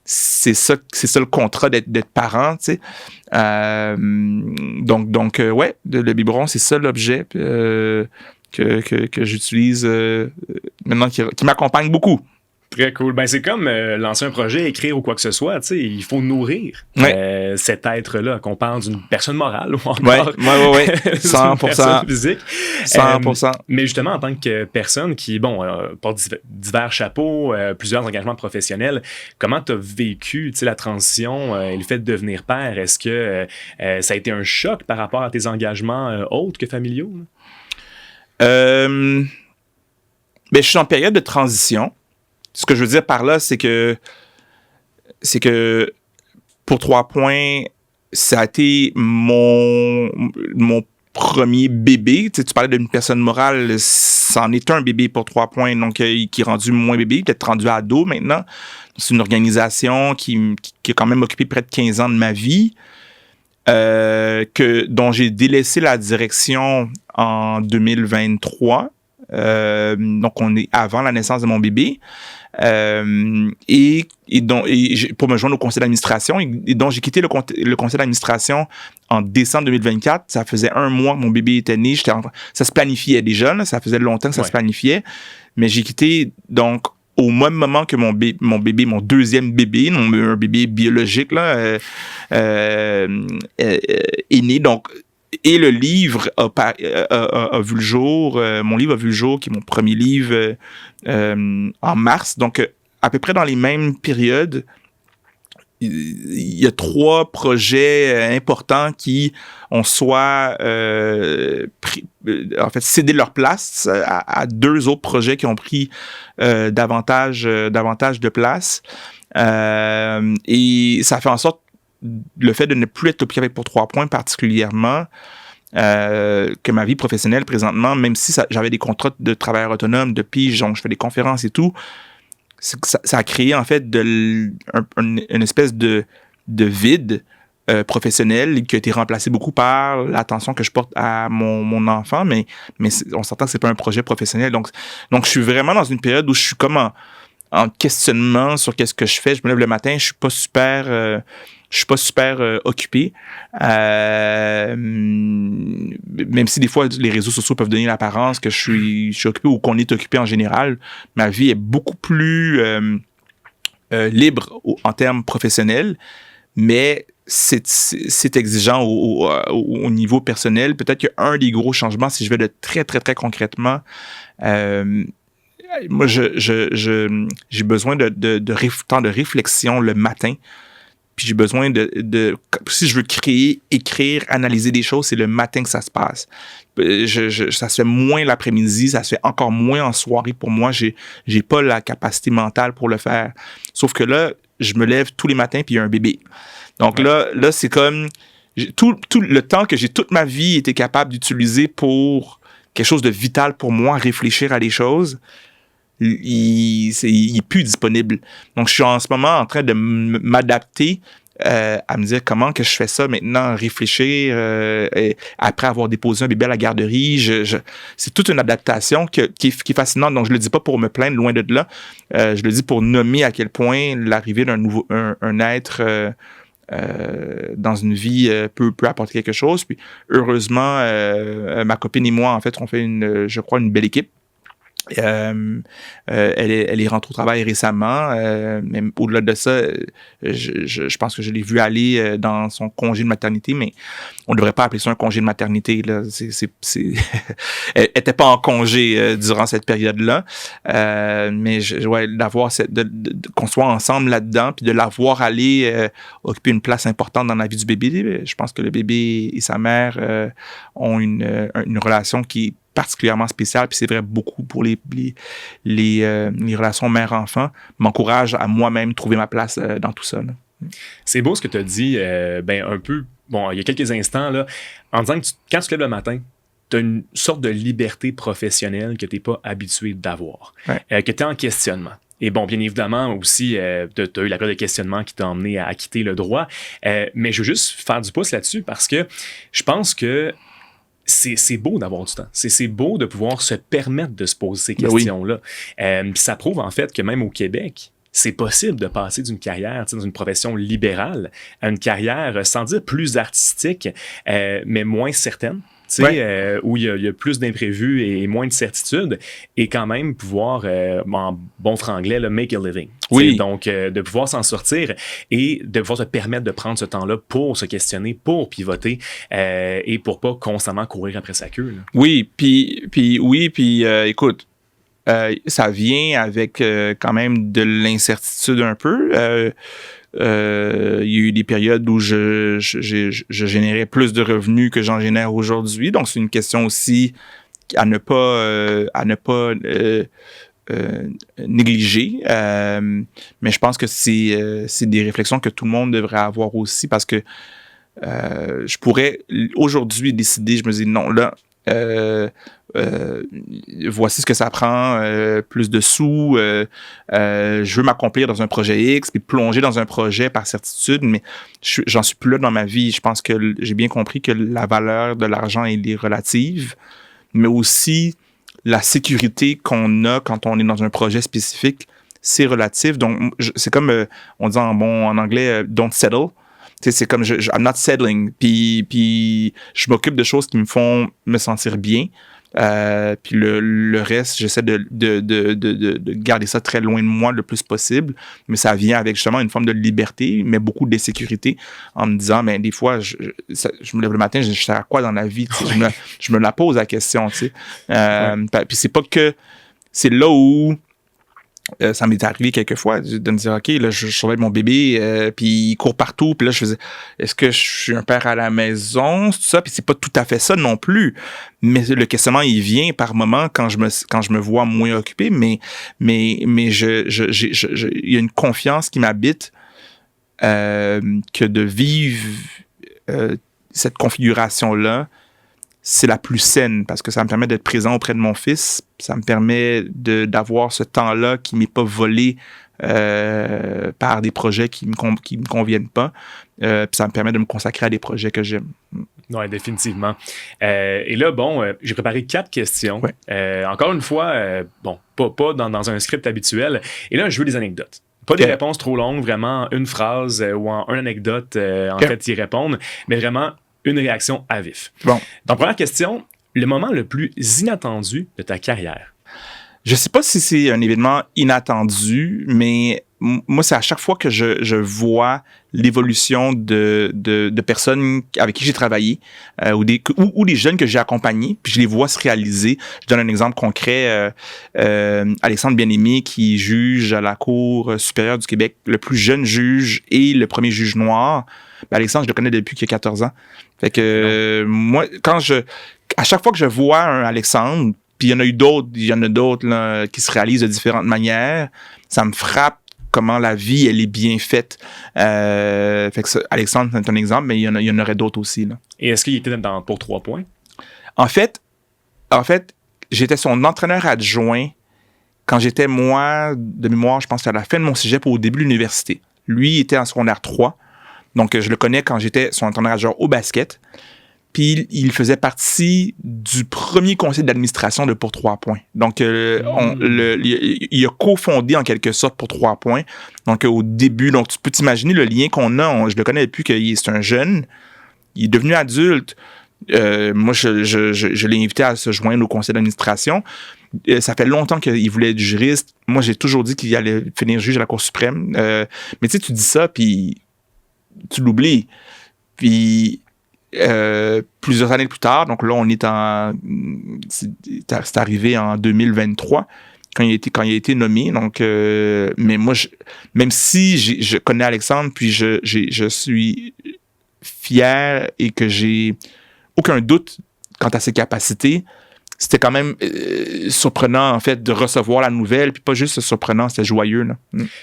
c'est ça le contrat d'être parent, tu sais. Donc, ouais, le biberon, c'est ça l'objet que j'utilise maintenant, qui m'accompagne beaucoup. Très cool. Ben, c'est comme lancer un projet, écrire ou quoi que ce soit. Tu sais, il faut nourrir cet être-là, qu'on parle d'une personne morale ou encore ouais. 100%. personne physique. 100%. Mais justement, en tant que personne qui, porte divers chapeaux, plusieurs engagements professionnels, comment tu as vécu la transition et le fait de devenir père? Est-ce que ça a été un choc par rapport à tes engagements autres que familiaux? Je suis en période de transition. Ce que je veux dire par là, c'est que pour 3 points, ça a été mon premier bébé. Tu parlais d'une personne morale, c'en est un bébé pour 3 points, donc qui est rendu moins bébé, peut-être rendu ado maintenant. C'est une organisation qui a quand même occupé près de 15 ans de ma vie, dont j'ai délaissé la direction en 2023. Donc, on est avant la naissance de mon bébé. Et pour me joindre au conseil d'administration, et donc j'ai quitté le conseil d'administration en décembre 2024. Ça faisait 1 mois que mon bébé était né. Ça se planifiait déjà, là, ça faisait longtemps que ça se planifiait, mais j'ai quitté donc au même moment que mon deuxième bébé, un bébé biologique là, est né. Donc, et le livre a vu le jour, mon livre a vu le jour, qui est mon premier livre, en mars. Donc, à peu près dans les mêmes périodes, il y a 3 projets importants qui ont soit cédé leur place à 2 autres projets qui ont pris davantage de place. Et ça fait en sorte, le fait de ne plus être occupé avec pour 3 points particulièrement, que ma vie professionnelle présentement, même si j'avais des contrats de travailleur autonome, de pige, donc je fais des conférences et tout, ça a créé en fait une espèce de vide professionnel qui a été remplacé beaucoup par l'attention que je porte à mon enfant, mais on s'entend que c'est pas un projet professionnel. Donc je suis vraiment dans une période où je suis comme en questionnement sur qu'est-ce que je fais. Je me lève le matin, je suis pas super occupé. Même si des fois les réseaux sociaux peuvent donner l'apparence que je suis occupé ou qu'on est occupé en général, ma vie est beaucoup plus libre en termes professionnels, mais c'est exigeant au niveau personnel. Peut-être qu'un des gros changements, si je vais de très, très, très concrètement, moi, j'ai besoin de temps de réflexion le matin. Puis j'ai besoin si je veux créer, écrire, analyser des choses, c'est le matin que ça se passe. Ça se fait moins l'après-midi, ça se fait encore moins en soirée pour moi. J'ai pas la capacité mentale pour le faire. Sauf que là, je me lève tous les matins puis il y a un bébé. Donc là, c'est comme tout le temps que j'ai toute ma vie été capable d'utiliser pour quelque chose de vital pour moi, réfléchir à des choses, il est plus disponible. Donc, je suis en ce moment en train de m'adapter à me dire comment que je fais ça maintenant, réfléchir après avoir déposé un bébé à la garderie. C'est toute une adaptation qui est fascinante. Donc, je le dis pas pour me plaindre, loin de là. Je le dis pour nommer à quel point l'arrivée un être dans une vie peut apporter quelque chose. Puis, heureusement, ma copine et moi, en fait, on fait je crois, une belle équipe. Elle est rentrée au travail récemment, mais au-delà de ça, je pense que je l'ai vue aller dans son congé de maternité, mais on ne devrait pas appeler ça un congé de maternité, là. Elle était pas en congé durant cette période-là, mais d'avoir qu'on soit ensemble là-dedans, puis de la voir aller occuper une place importante dans la vie du bébé. Je pense que le bébé et sa mère ont une relation qui est particulièrement spécial, puis c'est vrai beaucoup pour les relations mère-enfant, m'encourage à moi-même trouver ma place dans tout ça, là. C'est beau ce que tu as dit, un peu, il y a quelques instants, là, en disant que quand tu te lèves le matin, tu as une sorte de liberté professionnelle que tu n'es pas habitué d'avoir, que tu es en questionnement. Et bon, bien évidemment, aussi, tu as eu la période de questionnement qui t'a emmené à quitter le droit, mais je veux juste faire du pouce là-dessus parce que je pense que c'est beau d'avoir du temps. C'est beau de pouvoir se permettre de se poser ces questions-là. Ça prouve en fait que même au Québec, c'est possible de passer d'une carrière dans une profession libérale à une carrière, sans dire plus artistique, mais moins certaine. Où il y a plus d'imprévus et moins de certitudes, et quand même pouvoir, en bon franglais, make a living. Oui. Donc, de pouvoir s'en sortir et de pouvoir se permettre de prendre ce temps-là pour se questionner, pour pivoter et pour pas constamment courir après sa queue, là. Oui, puis écoute, ça vient avec quand même de l'incertitude un peu. Il y a eu des périodes où je générais plus de revenus que j'en génère aujourd'hui. Donc, c'est une question aussi à ne pas négliger. Mais je pense que c'est des réflexions que tout le monde devrait avoir aussi parce que je pourrais aujourd'hui décider, je me dis non, là, voici ce que ça prend, plus de sous, je veux m'accomplir dans un projet X, puis plonger dans un projet par certitude, mais j'en suis plus là dans ma vie. Je pense que j'ai bien compris que la valeur de l'argent est relative, mais aussi la sécurité qu'on a quand on est dans un projet spécifique, c'est relatif. Donc, c'est comme on dit en anglais, don't settle. C'est comme I'm not settling, puis je m'occupe de choses qui me font me sentir bien, puis le reste, j'essaie de garder ça très loin de moi le plus possible, mais ça vient avec justement une forme de liberté, mais beaucoup d'insécurité, en me disant, mais des fois, je me lève le matin, je sais à quoi dans la vie, je me la pose la question, tu sais. Puis c'est pas que, c'est là où ça m'est arrivé quelques fois de me dire, OK, là, je surveille mon bébé, puis il court partout, puis là, je faisais, est-ce que je suis un père à la maison, c'est tout ça, puis c'est pas tout à fait ça non plus, mais le questionnement, il vient par moments quand je me vois moins occupé, mais il y a une confiance qui m'habite, que de vivre cette configuration-là, c'est la plus saine parce que ça me permet d'être présent auprès de mon fils. Ça me permet d'avoir ce temps-là qui m'est pas volé par des projets qui me conviennent pas. Puis ça me permet de me consacrer à des projets que j'aime. Oui, définitivement. Et là, j'ai préparé 4 questions. Ouais. Encore une fois, pas dans un script habituel. Et là, je veux des anecdotes. Pas des réponses trop longues, vraiment une phrase ou une anecdote, en fait, y répondre, mais vraiment une réaction à vif. Bon. Donc, première question, le moment le plus inattendu de ta carrière? Je sais pas si c'est un événement inattendu, mais moi, c'est à chaque fois que je vois l'évolution de personnes avec qui j'ai travaillé ou des jeunes que j'ai accompagnés, puis je les vois se réaliser. Je donne un exemple concret. Alexandre Bien-Aimé, qui juge à la Cour supérieure du Québec, le plus jeune juge et le premier juge noir. Ben Alexandre, je le connais depuis qu'il a 14 ans. Fait que moi, à chaque fois que je vois un Alexandre, puis il y en a d'autres là, qui se réalisent de différentes manières, ça me frappe comment la vie, elle est bien faite. Fait que ça, Alexandre, c'est un exemple, mais il y en aurait d'autres aussi. Là. Et est-ce qu'il était pour 3 points? En fait, j'étais son entraîneur adjoint quand j'étais, moi, de mémoire, je pense à la fin de mon cégep au début de l'université. Lui, il était en secondaire 3. Donc, je le connais quand j'étais son entraîneur adjoint au basket. Puis, il faisait partie du premier conseil d'administration de Pour 3 points. Donc, il a cofondé en quelque sorte Pour 3 points. Donc, au début, donc tu peux t'imaginer le lien qu'on a. Je le connais depuis que c'est un jeune. Il est devenu adulte. Moi, je l'ai invité à se joindre au conseil d'administration. Ça fait longtemps qu'il voulait être juriste. Moi, j'ai toujours dit qu'il allait finir juge à la Cour suprême. Mais tu sais, tu dis ça, puis tu l'oublies. Puis... plusieurs années plus tard, donc là, c'est arrivé en 2023, quand il a été nommé. Donc, mais moi, même si je connais Alexandre, puis je suis fier et que j'ai aucun doute quant à ses capacités, c'était quand même surprenant, en fait, de recevoir la nouvelle, puis pas juste surprenant, c'était joyeux. Là.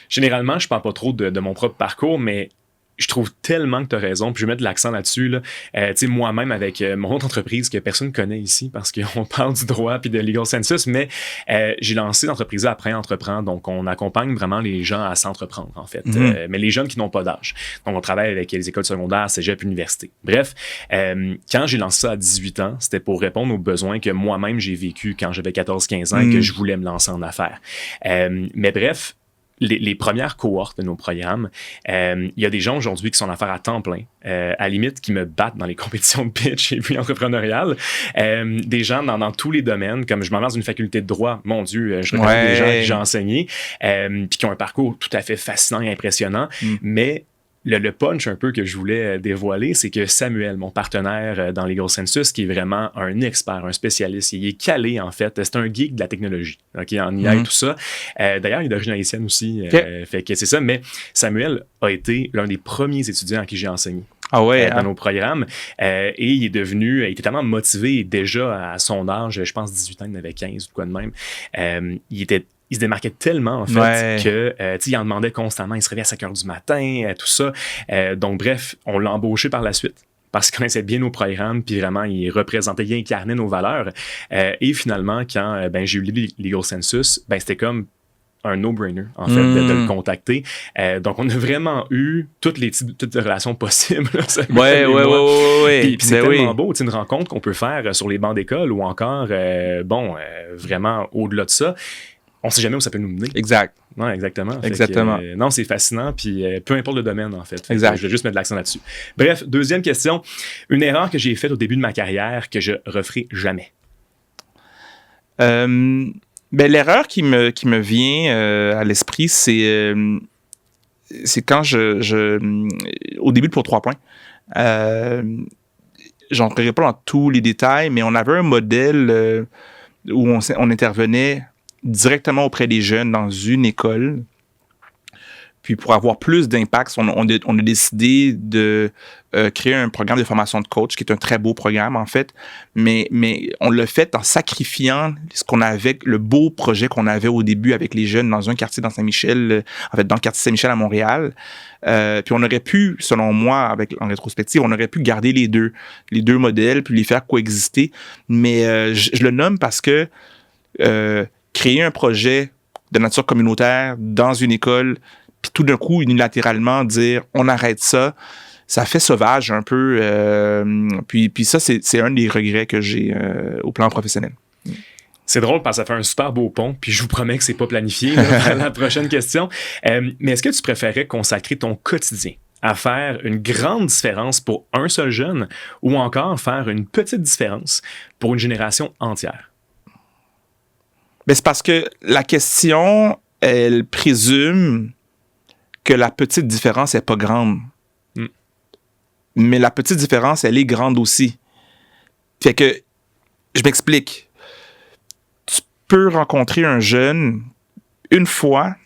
Généralement, je parle pas trop de mon propre parcours, mais je trouve tellement que tu as raison, puis je vais mettre l'accent là-dessus. Là. Tu sais, moi-même, avec mon autre entreprise que personne ne connaît ici, parce qu'on parle du droit puis de Legal Census, mais j'ai lancé l'entreprise Après Entreprendre. Donc, on accompagne vraiment les gens à s'entreprendre, en fait. Mais les jeunes qui n'ont pas d'âge. Donc, on travaille avec les écoles secondaires, cégep, université. Bref, quand j'ai lancé ça à 18 ans, c'était pour répondre aux besoins que moi-même j'ai vécu quand j'avais 14-15 ans et que je voulais me lancer en affaires. Mais bref, les premières cohortes de nos programmes, il y a des gens aujourd'hui qui sont en affaires à temps plein, à la limite qui me battent dans les compétitions de pitch et puis entrepreneuriales. Des gens dans tous les domaines, comme je m'en vais dans une faculté de droit, mon Dieu, je regarde des gens que j'ai enseigné, puis qui ont un parcours tout à fait fascinant et impressionnant, mais le punch un peu que je voulais dévoiler, c'est que Samuel, mon partenaire dans Legal Census, qui est vraiment un expert, un spécialiste, il est calé en fait, c'est un geek de la technologie, okay, en IA et tout ça. D'ailleurs, il est d'origine haïtienne aussi, fait que c'est ça, mais Samuel a été l'un des premiers étudiants à qui j'ai enseigné. Ah ouais, dans nos programmes. Et il était tellement motivé déjà à son âge, je pense 18 ans, il en avait 15 ou quoi de même. Il se démarquait tellement, en fait, que, il en demandait constamment. Il se réveillait à 5 heures du matin, tout ça. Donc, bref, on l'a embauché par la suite parce qu'il connaissait bien nos programmes, puis vraiment, il représentait, il incarnait nos valeurs. Et finalement, quand j'ai eu Legal Census, c'était comme un no-brainer, en fait, de le contacter. Donc, on a vraiment eu toutes les relations possibles. Puis c'est tellement beau, une rencontre qu'on peut faire sur les bancs d'école ou encore, vraiment au-delà de ça. On ne sait jamais où ça peut nous mener. Exact. Non, exactement. Exactement. Non, c'est fascinant, puis peu importe le domaine, en fait. Exact. Je vais juste mettre l'accent là-dessus. Bref, deuxième question. Une erreur que j'ai faite au début de ma carrière que je referai jamais. L'erreur qui me vient à l'esprit, c'est quand au début de Pour 3 points, j'entrerai pas dans tous les détails, mais on avait un modèle où on intervenait directement auprès des jeunes dans une école. Puis pour avoir plus d'impact, on a décidé de créer un programme de formation de coach, qui est un très beau programme, en fait. Mais on l'a fait en sacrifiant ce qu'on avait, le beau projet qu'on avait au début avec les jeunes dans un quartier dans Saint-Michel, en fait, dans le quartier Saint-Michel à Montréal. Puis on aurait pu, selon moi, en rétrospective, on aurait pu garder les deux modèles, puis les faire coexister. Mais je le nomme parce que créer un projet de nature communautaire dans une école, puis tout d'un coup, unilatéralement, dire « on arrête ça », ça fait sauvage un peu. Puis ça, c'est un des regrets que j'ai au plan professionnel. C'est drôle parce que ça fait un super beau pont, puis je vous promets que c'est pas planifié là, la prochaine question. Mais est-ce que tu préférais consacrer ton quotidien à faire une grande différence pour un seul jeune ou encore faire une petite différence pour une génération entière? Ben, c'est parce que la question, elle présume que la petite différence n'est pas grande. Mais la petite différence, elle est grande aussi. Fait que, je m'explique. Tu peux rencontrer un jeune une fois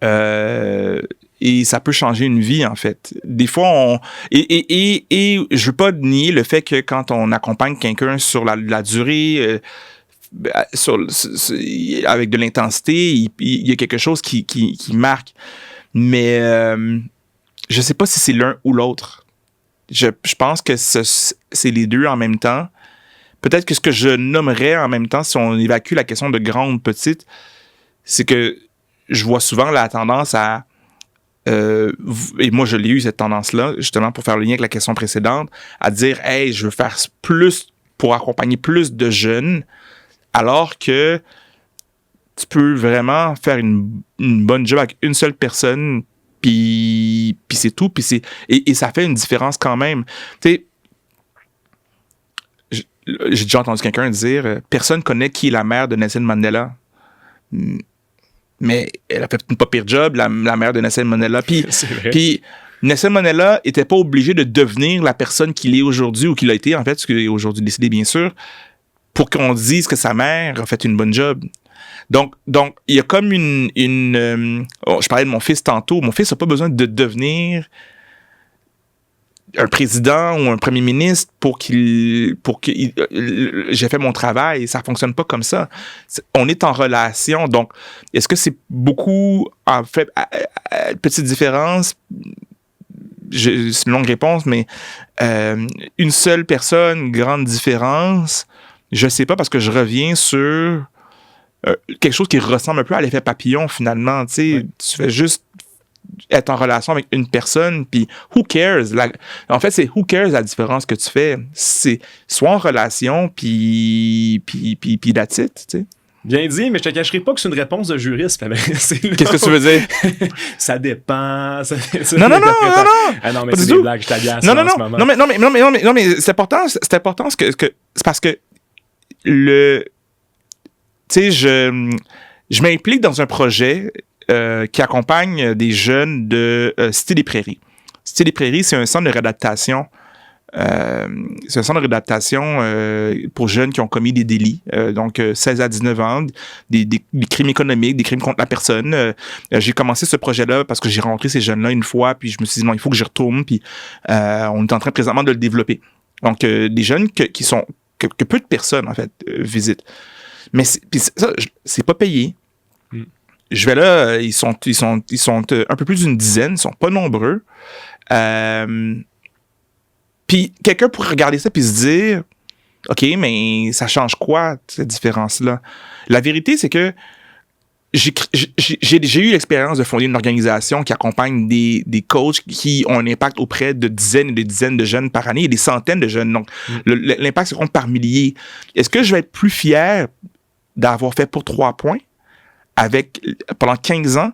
et ça peut changer une vie, en fait. Des fois, et je veux pas nier le fait que quand on accompagne quelqu'un sur la durée, avec de l'intensité, il y a quelque chose qui marque. Mais je sais pas si c'est l'un ou l'autre. Je pense que c'est les deux en même temps. Peut-être que ce que je nommerais en même temps, si on évacue la question de grande, petite, c'est que je vois souvent la tendance à... et moi, je l'ai eu, cette tendance-là, justement, pour faire le lien avec la question précédente, à dire « Hey, je veux faire plus pour accompagner plus de jeunes », alors que tu peux vraiment faire une bonne job avec une seule personne, puis c'est tout, et ça fait une différence quand même. Tu sais, j'ai déjà entendu quelqu'un dire « Personne connaît qui est la mère de Nelson Mandela. » Mais elle a fait une pas pire job, la mère de Nelson Mandela. Puis Nelson Mandela était pas obligé de devenir la personne qu'il est aujourd'hui, ou qu'il a été, en fait, ce qu'il est aujourd'hui décédé, bien sûr, pour qu'on dise que sa mère a fait une bonne job. Donc il y a comme je parlais de mon fils tantôt. Mon fils n'a pas besoin de devenir un président ou un premier ministre pour que j'ai fait mon travail. Ça fonctionne pas comme ça. On est en relation. Donc, est-ce que c'est beaucoup, en fait, petite différence? C'est une longue réponse, mais une seule personne, grande différence, je sais pas, parce que je reviens sur quelque chose qui ressemble un peu à l'effet papillon, finalement. Tu sais, tu fais juste être en relation avec une personne, puis who cares? En fait, c'est who cares la différence que tu fais. C'est soit en relation, puis that's it, tu sais. Bien dit, mais je te cacherai pas que c'est une réponse de juriste. Qu'est-ce que tu veux dire? Ça dépend. Non. Ah non, mais c'est des blagues, je t'agace en ce moment. Non, mais c'est important c'est parce que tu sais, je m'implique dans un projet qui accompagne des jeunes de Cité des Prairies. Cité des Prairies, c'est un centre de réadaptation. C'est un centre de réadaptation pour jeunes qui ont commis des délits, donc 16 à 19 ans, des crimes économiques, des crimes contre la personne. J'ai commencé ce projet-là parce que j'ai rencontré ces jeunes-là une fois, puis je me suis dit, non, il faut que j'y retourne, puis on est en train présentement de le développer. Donc, des jeunes que peu de personnes, en fait, visitent. Mais c'est pas payé. Je vais là, ils sont un peu plus d'une dizaine, ils sont pas nombreux. Puis quelqu'un pourrait regarder ça puis se dire « OK, mais ça change quoi, cette différence-là? » La vérité, c'est que j'ai eu l'expérience de fonder une organisation qui accompagne des coachs qui ont un impact auprès de dizaines et des dizaines de jeunes par année et des centaines de jeunes. Donc, l'impact se compte par milliers. Est-ce que je vais être plus fier d'avoir fait pour 3 points pendant 15 ans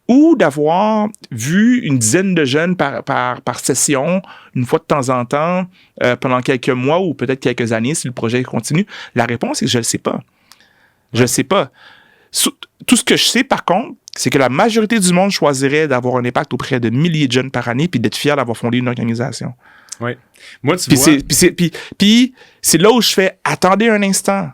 ou d'avoir vu une dizaine de jeunes par session, une fois de temps en temps, pendant quelques mois ou peut-être quelques années si le projet continue? La réponse est que je ne le sais pas. Je ne sais pas. Tout ce que je sais, par contre, c'est que la majorité du monde choisirait d'avoir un impact auprès de milliers de jeunes par année puis d'être fier d'avoir fondé une organisation. Oui. Moi, tu vois... Puis c'est là où je fais « Attendez un instant. »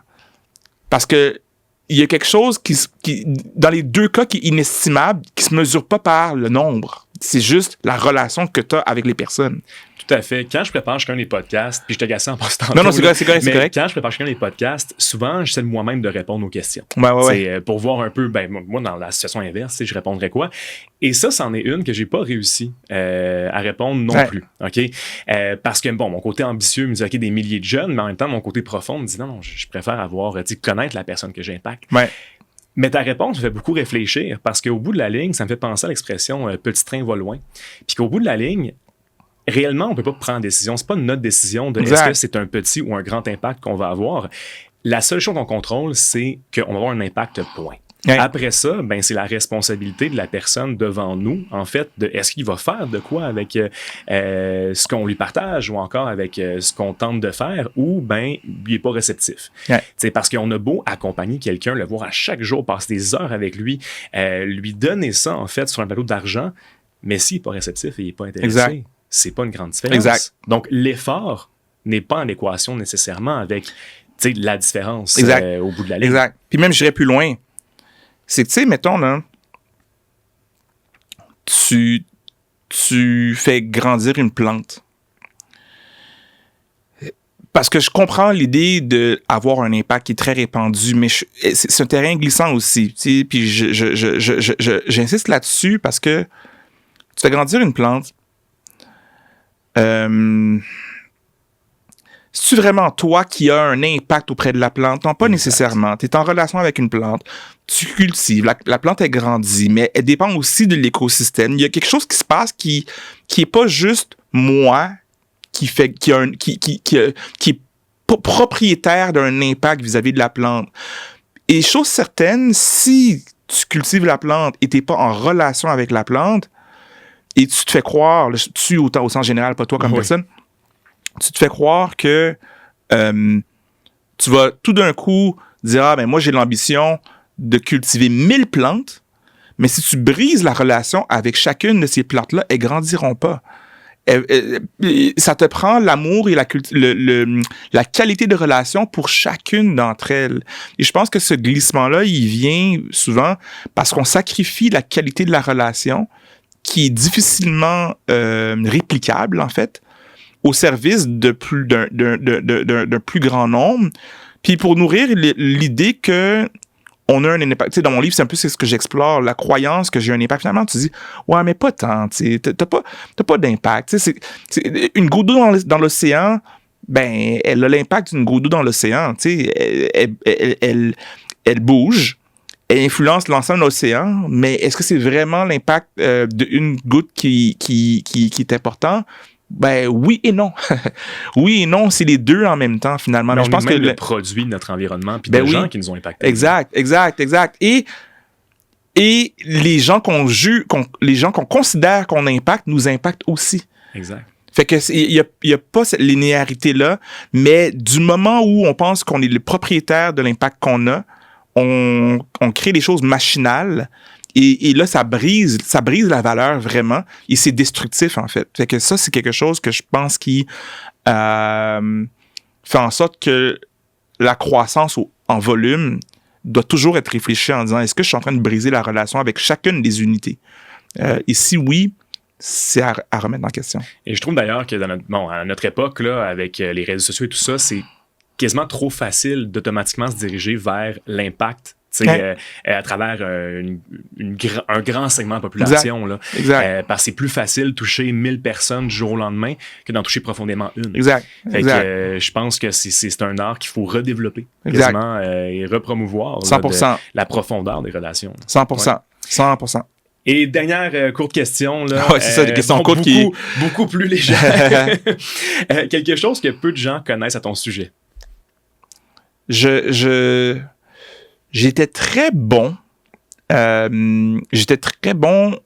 Parce que il y a quelque chose qui, dans les deux cas, qui est inestimable, qui se mesure pas par le nombre. C'est juste la relation que tu as avec les personnes. Tout à fait. Quand je prépare chacun des podcasts, puis je te gasse en passant. Non, c'est correct. Quand je prépare chacun des podcasts, souvent, j'essaie de moi-même de répondre aux questions. Ouais. Pour voir un peu, moi, dans la situation inverse, je répondrais quoi. Et ça, c'en est une que j'ai pas réussi à répondre non plus. OK? Parce que, mon côté ambitieux me dit, OK, des milliers de jeunes, mais en même temps, mon côté profond me dit, non, je préfère connaître la personne que j'impacte. Ouais. Mais ta réponse me fait beaucoup réfléchir parce qu'au bout de la ligne, ça me fait penser à l'expression petit train va loin. Puis qu'au bout de la ligne, réellement, on ne peut pas prendre décision. C'est pas notre décision de est-ce que c'est un petit ou un grand impact qu'on va avoir. La seule chose qu'on contrôle, c'est qu'on va avoir un impact, point. Ouais. Après ça, c'est la responsabilité de la personne devant nous, en fait, de est-ce qu'il va faire de quoi avec ce qu'on lui partage ou encore avec ce qu'on tente de faire ou il n'est pas réceptif. Ouais. C'est parce qu'on a beau accompagner quelqu'un, le voir à chaque jour, passer des heures avec lui, lui donner ça, en fait, sur un plateau d'argent, mais s'il n'est pas réceptif et il n'est pas intéressé, c'est pas une grande différence. Exact. Donc, l'effort n'est pas en équation nécessairement avec la différence au bout de la ligne. Exact. Puis même, j'irais plus loin. C'est que, mettons, là, tu fais grandir une plante. Parce que je comprends l'idée d'avoir un impact qui est très répandu, mais c'est un terrain glissant aussi. Puis j'insiste là-dessus parce que tu fais grandir une plante. C'est-tu vraiment toi qui as un impact auprès de la plante? Non, pas nécessairement. Tu es en relation avec une plante. Tu cultives. La plante, elle grandit, mais elle dépend aussi de l'écosystème. Il y a quelque chose qui se passe qui est pas juste moi qui est propriétaire d'un impact vis-à-vis de la plante. Et chose certaine, si tu cultives la plante et t'es pas en relation avec la plante, et tu te fais croire, au sens général, pas toi comme personne, tu te fais croire que tu vas tout d'un coup dire moi j'ai l'ambition de cultiver 1000 plantes, mais si tu brises la relation avec chacune de ces plantes-là, elles grandiront pas. Ça te prend l'amour et la qualité de relation pour chacune d'entre elles. Et je pense que ce glissement-là, il vient souvent parce qu'on sacrifie la qualité de la relation qui est difficilement réplicable, en fait, au service d'un plus grand nombre, puis pour nourrir l'idée que on a un impact. Tu sais, dans mon livre, c'est un peu ce que j'explore, la croyance que j'ai un impact. Finalement, tu dis, ouais, mais pas tant, tu sais, t'as pas d'impact. Tu sais, c'est une goutte d'eau dans l'océan, elle a l'impact d'une goutte d'eau dans l'océan, tu sais, elle bouge, elle influence l'ensemble de l'océan, mais est-ce que c'est vraiment l'impact d'une goutte qui est important? Oui et non. Oui et non, c'est les deux en même temps, finalement. Mais je pense que le produit de notre environnement puis des gens qui nous ont impactés. Exact. Et les gens les gens qu'on considère qu'on impacte nous impactent aussi. Exact. Fait que il y a pas cette linéarité-là, mais du moment où on pense qu'on est le propriétaire de l'impact qu'on a, on crée des choses machinales. Et là, ça brise la valeur vraiment. Et c'est destructif, en fait. Fait que ça, c'est quelque chose que je pense qui fait en sorte que la croissance en volume doit toujours être réfléchie en disant, est-ce que je suis en train de briser la relation avec chacune des unités? Et si oui, c'est à remettre en question. Et je trouve d'ailleurs que à notre époque, là, avec les réseaux sociaux et tout ça, c'est quasiment trop facile d'automatiquement se diriger vers l'impact à travers un grand segment de population. Exact. Parce que c'est plus facile de toucher 1000 personnes du jour au lendemain que d'en toucher profondément une. Exact. Je pense que c'est un art qu'il faut redévelopper quasiment, et repromouvoir 100%. La profondeur des relations. 100%. Ouais. 100%. Et dernière courte question. Là, c'est ça, des questions courtes beaucoup plus légères. Quelque chose que peu de gens connaissent à ton sujet. J'étais très bon.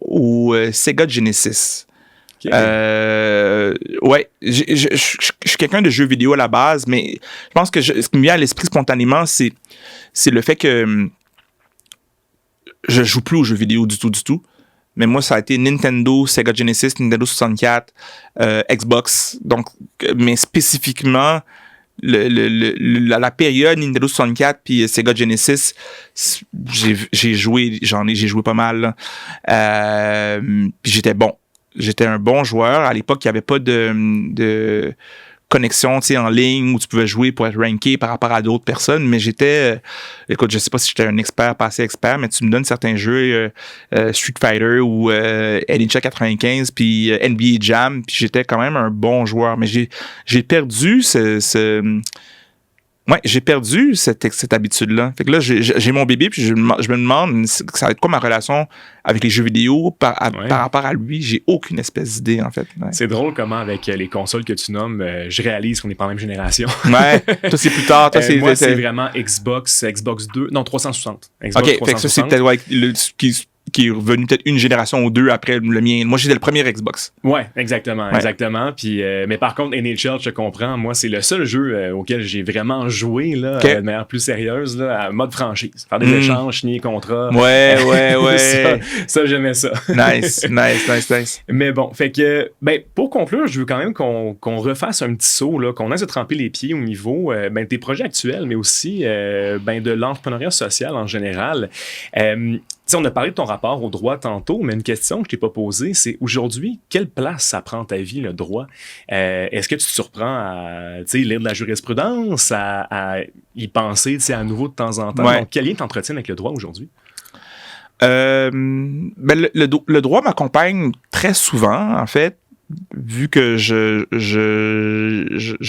Au Sega Genesis. Okay. Ouais, je suis quelqu'un de jeux vidéo à la base, mais je pense que ce qui me vient à l'esprit spontanément, c'est le fait que je joue plus aux jeux vidéo du tout. Mais moi, ça a été Nintendo, Sega Genesis, Nintendo 64, Xbox. Donc, mais spécifiquement, la période Nintendo 64 puis Sega Genesis, j'ai joué pas mal. Puis j'étais un bon joueur. À l'époque, il n'y avait pas de connexion, tu sais, en ligne où tu pouvais jouer pour être ranké par rapport à d'autres personnes, mais écoute, je sais pas si j'étais un expert, pas assez expert, mais tu me donnes certains jeux, Street Fighter ou NHL 95, puis NBA Jam, puis j'étais quand même un bon joueur, mais j'ai perdu j'ai perdu cette habitude-là. Fait que là, j'ai mon bébé, puis je me demande ça va être quoi ma relation avec les jeux vidéo par rapport à lui. J'ai aucune espèce d'idée, en fait. Ouais. C'est drôle comment, avec les consoles que tu nommes, je réalise qu'on n'est pas en même génération. Ouais, toi, c'est plus tard. Toi, moi, c'est vraiment Xbox 2, non, 360. Xbox OK, 360. fait que ça, c'est peut-être qui est revenu peut-être une génération ou deux après le mien. Moi, j'étais le premier Xbox. Ouais, exactement. Puis, mais par contre, NHL, je comprends. Moi, c'est le seul jeu auquel j'ai vraiment joué là, de manière plus sérieuse, là, à mode franchise. Faire des échanges, signer des contrats. Ouais. ça, j'aimais ça. Nice. Mais bon, fait que, pour conclure, je veux quand même qu'on refasse un petit saut, là, qu'on aille se tremper les pieds au niveau des projets actuels, mais aussi de l'entrepreneuriat social en général. On a parlé de ton rapport au droit tantôt, mais une question que je t'ai pas posée, c'est aujourd'hui, quelle place ça prend ta vie, le droit? Est-ce que tu te surprends à lire de la jurisprudence, à y penser à nouveau de temps en temps? Ouais. Donc, quel lien t'entretiens avec le droit aujourd'hui? Le droit m'accompagne très souvent, en fait, vu que je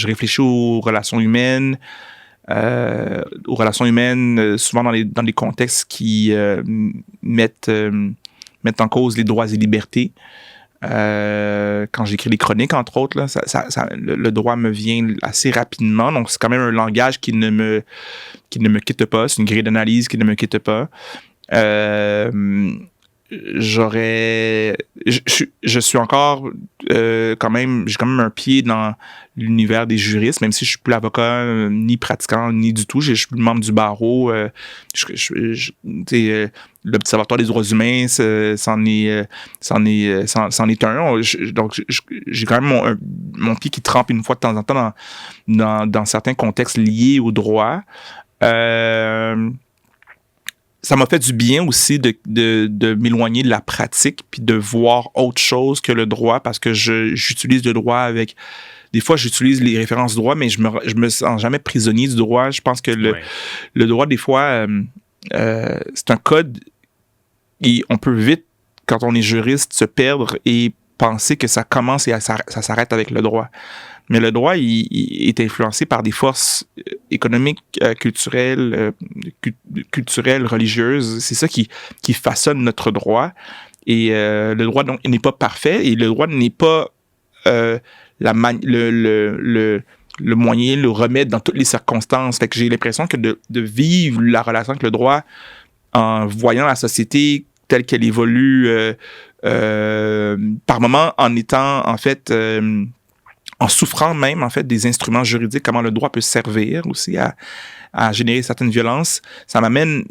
réfléchis aux relations humaines, souvent dans des contextes qui mettent en cause les droits et libertés. Quand j'écris des chroniques, entre autres, là, le droit me vient assez rapidement. Donc, c'est quand même un langage qui ne me quitte pas. C'est une grille d'analyse qui ne me quitte pas. Je suis encore j'ai quand même un pied dans l'univers des juristes, même si je suis plus avocat ni pratiquant ni du tout. Je suis membre du barreau. L'Observatoire des droits humains, c'en est un. Donc j'ai quand même mon pied qui trempe une fois de temps en temps dans certains contextes liés au droit. Ça m'a fait du bien aussi de m'éloigner de la pratique puis de voir autre chose que le droit, parce que j'utilise le droit avec... Des fois, j'utilise les références droit, mais je me sens jamais prisonnier du droit. Je pense que le droit, des fois, c'est un code et on peut vite, quand on est juriste, se perdre et penser que ça commence et ça s'arrête avec le droit. Mais le droit, il est influencé par des forces économiques, culturelles, religieuses. C'est ça qui façonne notre droit. Et le droit donc n'est pas parfait, et le droit n'est pas le moyen, le remède dans toutes les circonstances. Fait que j'ai l'impression que de vivre la relation avec le droit en voyant la société telle qu'elle évolue par moment, en étant en fait... en souffrant même, en fait, des instruments juridiques, comment le droit peut servir aussi à générer certaines violences, ça m'amène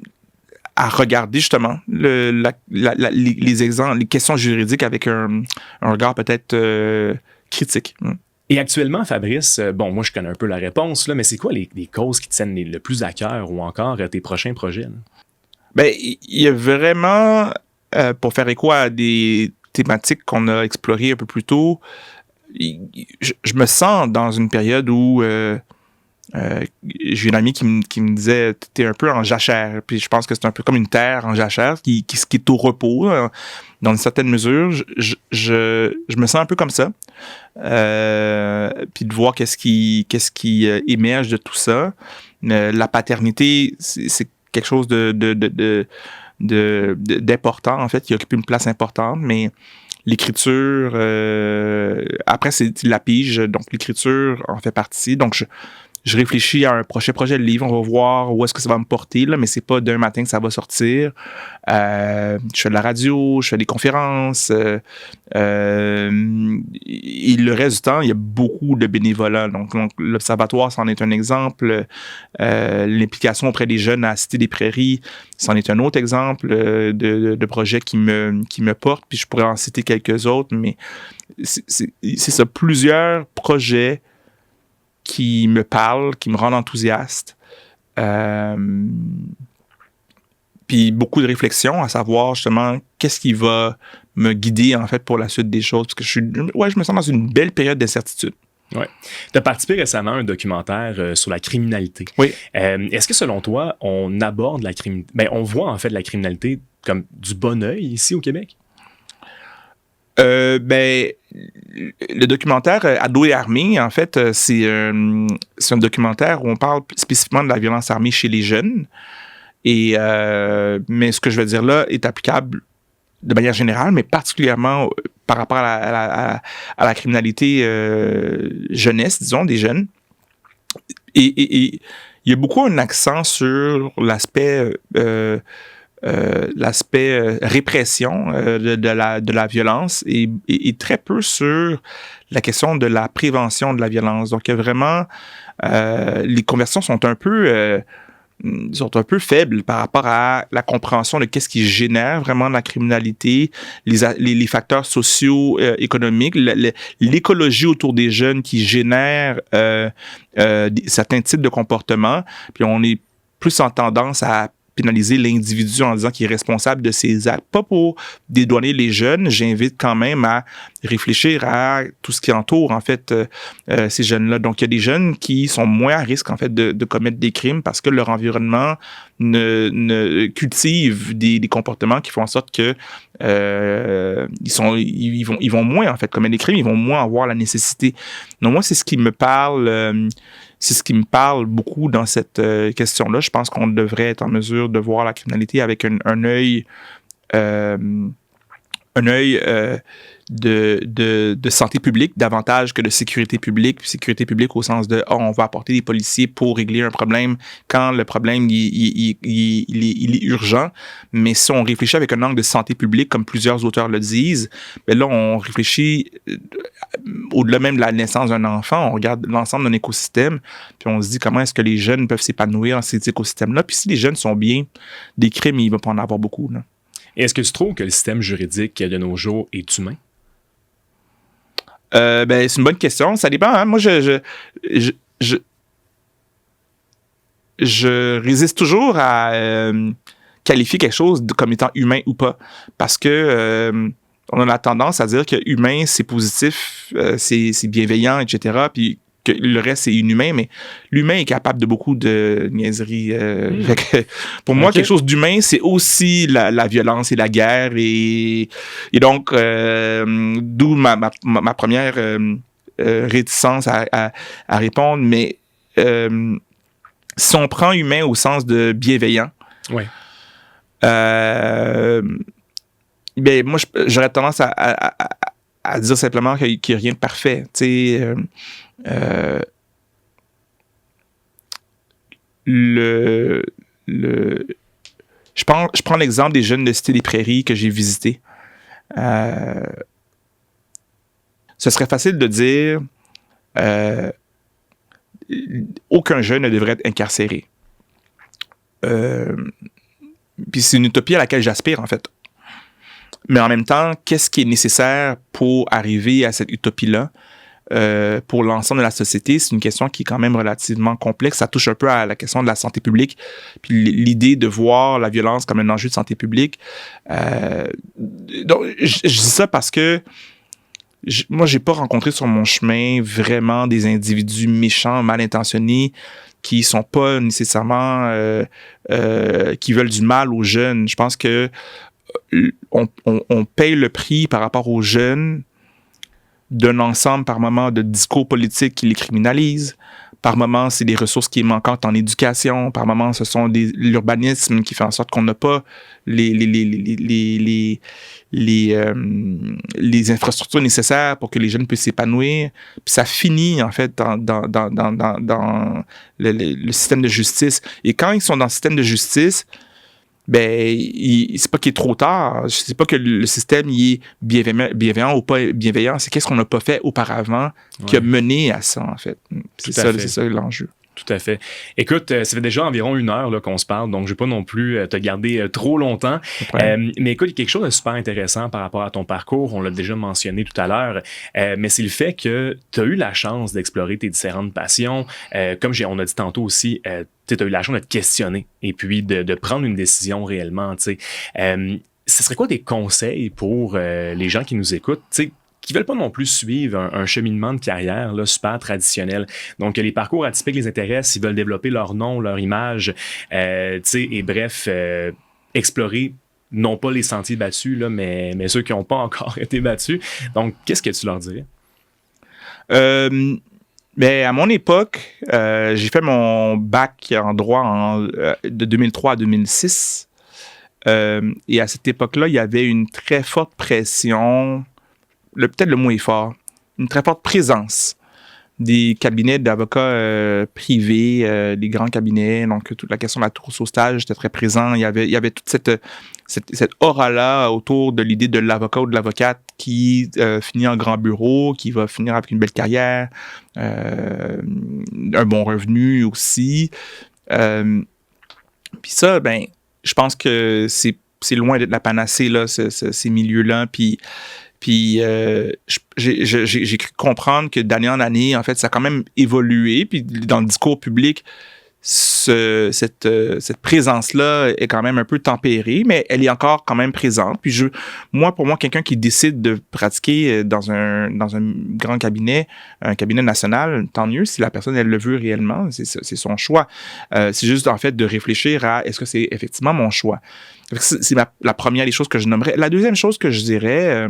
à regarder justement les exemples, les questions juridiques avec un regard peut-être critique. Et actuellement, Fabrice, moi je connais un peu la réponse, là, mais c'est quoi les causes qui te tiennent le plus à cœur, ou encore tes prochains projets? Là? Il y a vraiment, pour faire écho à des thématiques qu'on a explorées un peu plus tôt, je me sens dans une période où j'ai une amie qui me disait « t'es un peu en jachère ». Puis je pense que c'est un peu comme une terre en jachère qui est au repos, dans une certaine mesure. Je me sens un peu comme ça. Puis de voir qu'est-ce qui émerge de tout ça. La paternité, c'est quelque chose d'important, en fait, qui occupe une place importante, mais l'écriture, après, c'est la pige, donc l'écriture en fait partie. Donc, je réfléchis à un prochain projet de livre. On va voir où est-ce que ça va me porter, là, mais c'est pas d'un matin que ça va sortir. Je fais de la radio, je fais des conférences. Et le reste du temps, il y a beaucoup de bénévolat. Donc l'Observatoire, c'en est un exemple. L'implication auprès des jeunes à Cité des Prairies, c'en est un autre exemple de projet qui me porte. Puis je pourrais en citer quelques autres, mais c'est ça, plusieurs projets qui me parlent, qui me rendent enthousiaste. Puis beaucoup de réflexion à savoir justement qu'est-ce qui va me guider en fait pour la suite des choses. Parce que je me sens dans une belle période d'incertitude. Ouais. Tu as participé récemment à un documentaire sur la criminalité. Oui. Est-ce que selon toi, on aborde la criminalité, on voit en fait la criminalité comme du bon œil ici au Québec? Le documentaire Ados et armés, en fait, c'est un documentaire où on parle spécifiquement de la violence armée chez les jeunes. Et mais ce que je veux dire là est applicable de manière générale, mais particulièrement par rapport à la criminalité jeunesse, disons, des jeunes. Et il y a beaucoup un accent sur l'aspect répression de la violence et très peu sur la question de la prévention de la violence. Donc, il y a vraiment... les conversions sont un peu faibles par rapport à la compréhension de qu'est-ce qui génère vraiment la criminalité, les facteurs sociaux, économiques, l'écologie autour des jeunes qui génèrent certains types de comportements. Puis on est plus en tendance à pénaliser l'individu en disant qu'il est responsable de ses actes. Pas pour dédouaner les jeunes, j'invite quand même à réfléchir à tout ce qui entoure en fait ces jeunes-là. Donc, il y a des jeunes qui sont moins à risque en fait de commettre des crimes parce que leur environnement ne cultive des comportements qui font en sorte que ils vont moins en fait commettre des crimes, ils vont moins avoir la nécessité. Donc, moi, c'est ce qui me parle. C'est ce qui me parle beaucoup dans cette question-là. Je pense qu'on devrait être en mesure de voir la criminalité avec un œil de santé publique davantage que de sécurité publique. Puis sécurité publique au sens de on va apporter des policiers pour régler un problème quand le problème il est urgent. Mais si on réfléchit avec un angle de santé publique, comme plusieurs auteurs le disent, ben là, on réfléchit au-delà même de la naissance d'un enfant, on regarde l'ensemble d'un écosystème, puis on se dit comment est-ce que les jeunes peuvent s'épanouir dans ces écosystèmes-là. Puis si les jeunes sont bien, des crimes, il ne va pas en avoir beaucoup, là. Et est-ce que tu trouves que le système juridique de nos jours est humain? C'est une bonne question. Ça dépend. Hein? Moi, je résiste toujours à qualifier quelque chose comme étant humain ou pas. Parce que on a la tendance à dire que humain, c'est positif, c'est bienveillant, etc. Puis que le reste, c'est inhumain, mais l'humain est capable de beaucoup de niaiseries. Pour moi, quelque chose d'humain, c'est aussi la violence et la guerre. Et donc, d'où ma première réticence à répondre. Mais si on prend humain au sens de bienveillant, ouais. Moi, j'aurais tendance à dire simplement qu'il n'y a rien de parfait. Tu sais, je prends l'exemple des jeunes de Cité des Prairies que j'ai visités. Ce serait facile de dire aucun jeune ne devrait être incarcéré. Puis c'est une utopie à laquelle j'aspire, en fait. Mais en même temps, qu'est-ce qui est nécessaire pour arriver à cette utopie-là? Pour l'ensemble de la société, c'est une question qui est quand même relativement complexe. Ça touche un peu à la question de la santé publique, puis l'idée de voir la violence comme un enjeu de santé publique. Donc, je dis ça parce que moi, j'ai pas rencontré sur mon chemin vraiment des individus méchants, mal intentionnés, qui sont pas nécessairement qui veulent du mal aux jeunes. Je pense que on paye le prix par rapport aux jeunes d'un ensemble par moment de discours politiques qui les criminalisent. Par moment, c'est des ressources qui manquent en éducation. Par moment, ce sont l'urbanisme qui fait en sorte qu'on n'a pas les infrastructures nécessaires pour que les jeunes puissent s'épanouir. Puis ça finit, en fait, dans le système de justice. Et quand ils sont dans le système de justice, c'est pas qu'il est trop tard. C'est pas que le système il est bienveillant ou pas bienveillant. C'est qu'est-ce qu'on n'a pas fait auparavant qui a mené à ça, en fait. C'est ça l'enjeu. Tout à fait. Écoute, ça fait déjà environ 1 heure là, qu'on se parle, donc je ne vais pas non plus te garder trop longtemps. Mais écoute, il y a quelque chose de super intéressant par rapport à ton parcours. On l'a déjà mentionné tout à l'heure, mais c'est le fait que tu as eu la chance d'explorer tes différentes passions. Comme on a dit tantôt aussi, tu as eu la chance de te questionner et puis de prendre une décision réellement. Ce serait quoi tes conseils pour les gens qui nous écoutent? Qui ne veulent pas non plus suivre un cheminement de carrière là, super traditionnel. Donc, les parcours atypiques les intéressent, ils veulent développer leur nom, leur image, et bref, explorer non pas les sentiers battus, là, mais ceux qui n'ont pas encore été battus. Donc, qu'est-ce que tu leur dirais? À mon époque, j'ai fait mon bac en droit de 2003 à 2006. Et à cette époque-là, il y avait une très forte pression, peut-être le mot est fort, une très forte présence des cabinets d'avocats privés, des grands cabinets. Donc, toute la question de la tour au stage était très présente. Il y avait toute cette aura-là autour de l'idée de l'avocat ou de l'avocate qui finit en grand bureau, qui va finir avec une belle carrière, un bon revenu aussi. Puis ça, je pense que c'est loin d'être la panacée, là, ces milieux-là. Puis j'ai cru comprendre que d'année en année, en fait, ça a quand même évolué. Puis dans le discours public, cette présence-là est quand même un peu tempérée, mais elle est encore quand même présente. Puis pour moi, quelqu'un qui décide de pratiquer dans un grand cabinet, un cabinet national, tant mieux si la personne, elle le veut réellement, c'est son choix. C'est juste, en fait, de réfléchir à est-ce que c'est effectivement mon choix. C'est la première des choses que je nommerais. La deuxième chose que je dirais,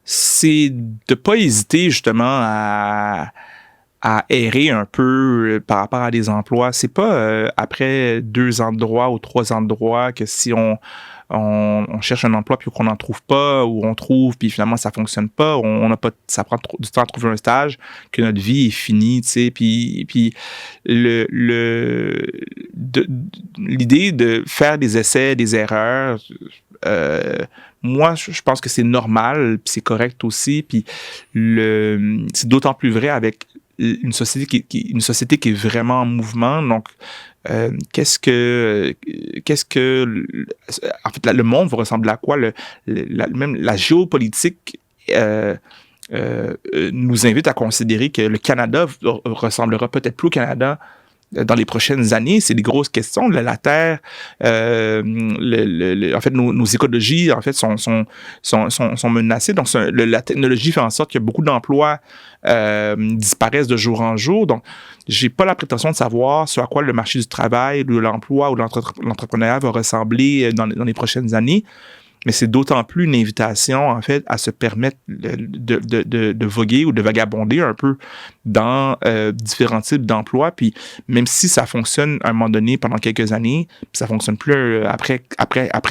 c'est de pas hésiter justement à errer un peu par rapport à des emplois. C'est pas après 2 ans de droit ou 3 ans de droit que si on cherche un emploi puis qu'on n'en trouve pas, ou on trouve puis finalement ça fonctionne pas, ça prend du temps à trouver un stage, que notre vie est finie, tu sais. Puis l'idée de faire des essais, des erreurs, moi, je pense que c'est normal, puis c'est correct aussi, puis c'est d'autant plus vrai avec une société qui est vraiment en mouvement. Donc, qu'est-ce que en fait, le monde va ressembler à quoi? Même la géopolitique nous invite à considérer que le Canada ressemblera peut-être plus au Canada dans les prochaines années. C'est des grosses questions. La Terre, en fait, nos écologies, en fait, sont menacées. Donc, la technologie fait en sorte que beaucoup d'emplois disparaissent de jour en jour. Donc, j'ai pas la prétention de savoir sur à quoi le marché du travail, ou l'emploi ou l'entrepreneuriat va ressembler dans les prochaines années. Mais c'est d'autant plus une invitation, en fait, à se permettre de voguer ou de vagabonder un peu dans différents types d'emplois. Puis même si ça fonctionne à un moment donné pendant quelques années, puis ça fonctionne plus après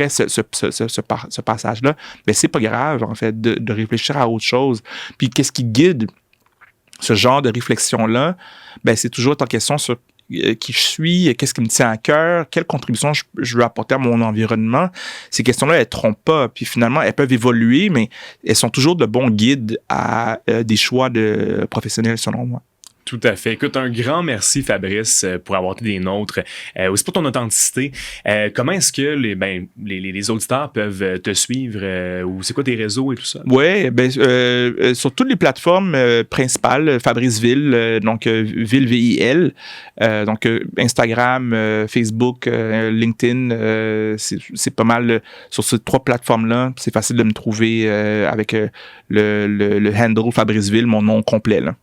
ce passage-là, mais c'est pas grave, en fait, de réfléchir à autre chose. Puis qu'est-ce qui guide ce genre de réflexion-là? C'est toujours ta question sur qui je suis, qu'est-ce qui me tient à cœur, quelle contribution je veux apporter à mon environnement. Ces questions-là, elles ne trompent pas. Puis finalement, elles peuvent évoluer, mais elles sont toujours de bons guides à des choix de professionnels, selon moi. Tout à fait. Écoute, un grand merci, Fabrice, pour avoir été des nôtres. Aussi pour ton authenticité. Comment est-ce que les auditeurs peuvent te suivre ou c'est quoi tes réseaux et tout ça? Oui, sur toutes les plateformes principales, Fabrice Ville, donc Ville VIL, donc Instagram, Facebook, LinkedIn, c'est pas mal sur ces 3 plateformes-là. C'est facile de me trouver avec le handle Fabrice Ville, mon nom complet, là.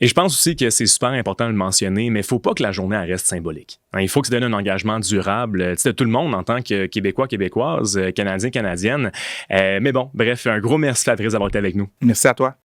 Et je pense aussi que c'est super important de le mentionner, mais il ne faut pas que la journée reste symbolique. Il faut que ça donne un engagement durable de tout le monde en tant que Québécois, Québécoises, Canadiens, Canadiennes. Mais bon, bref, un gros merci Fabrice d'avoir été avec nous. Merci à toi.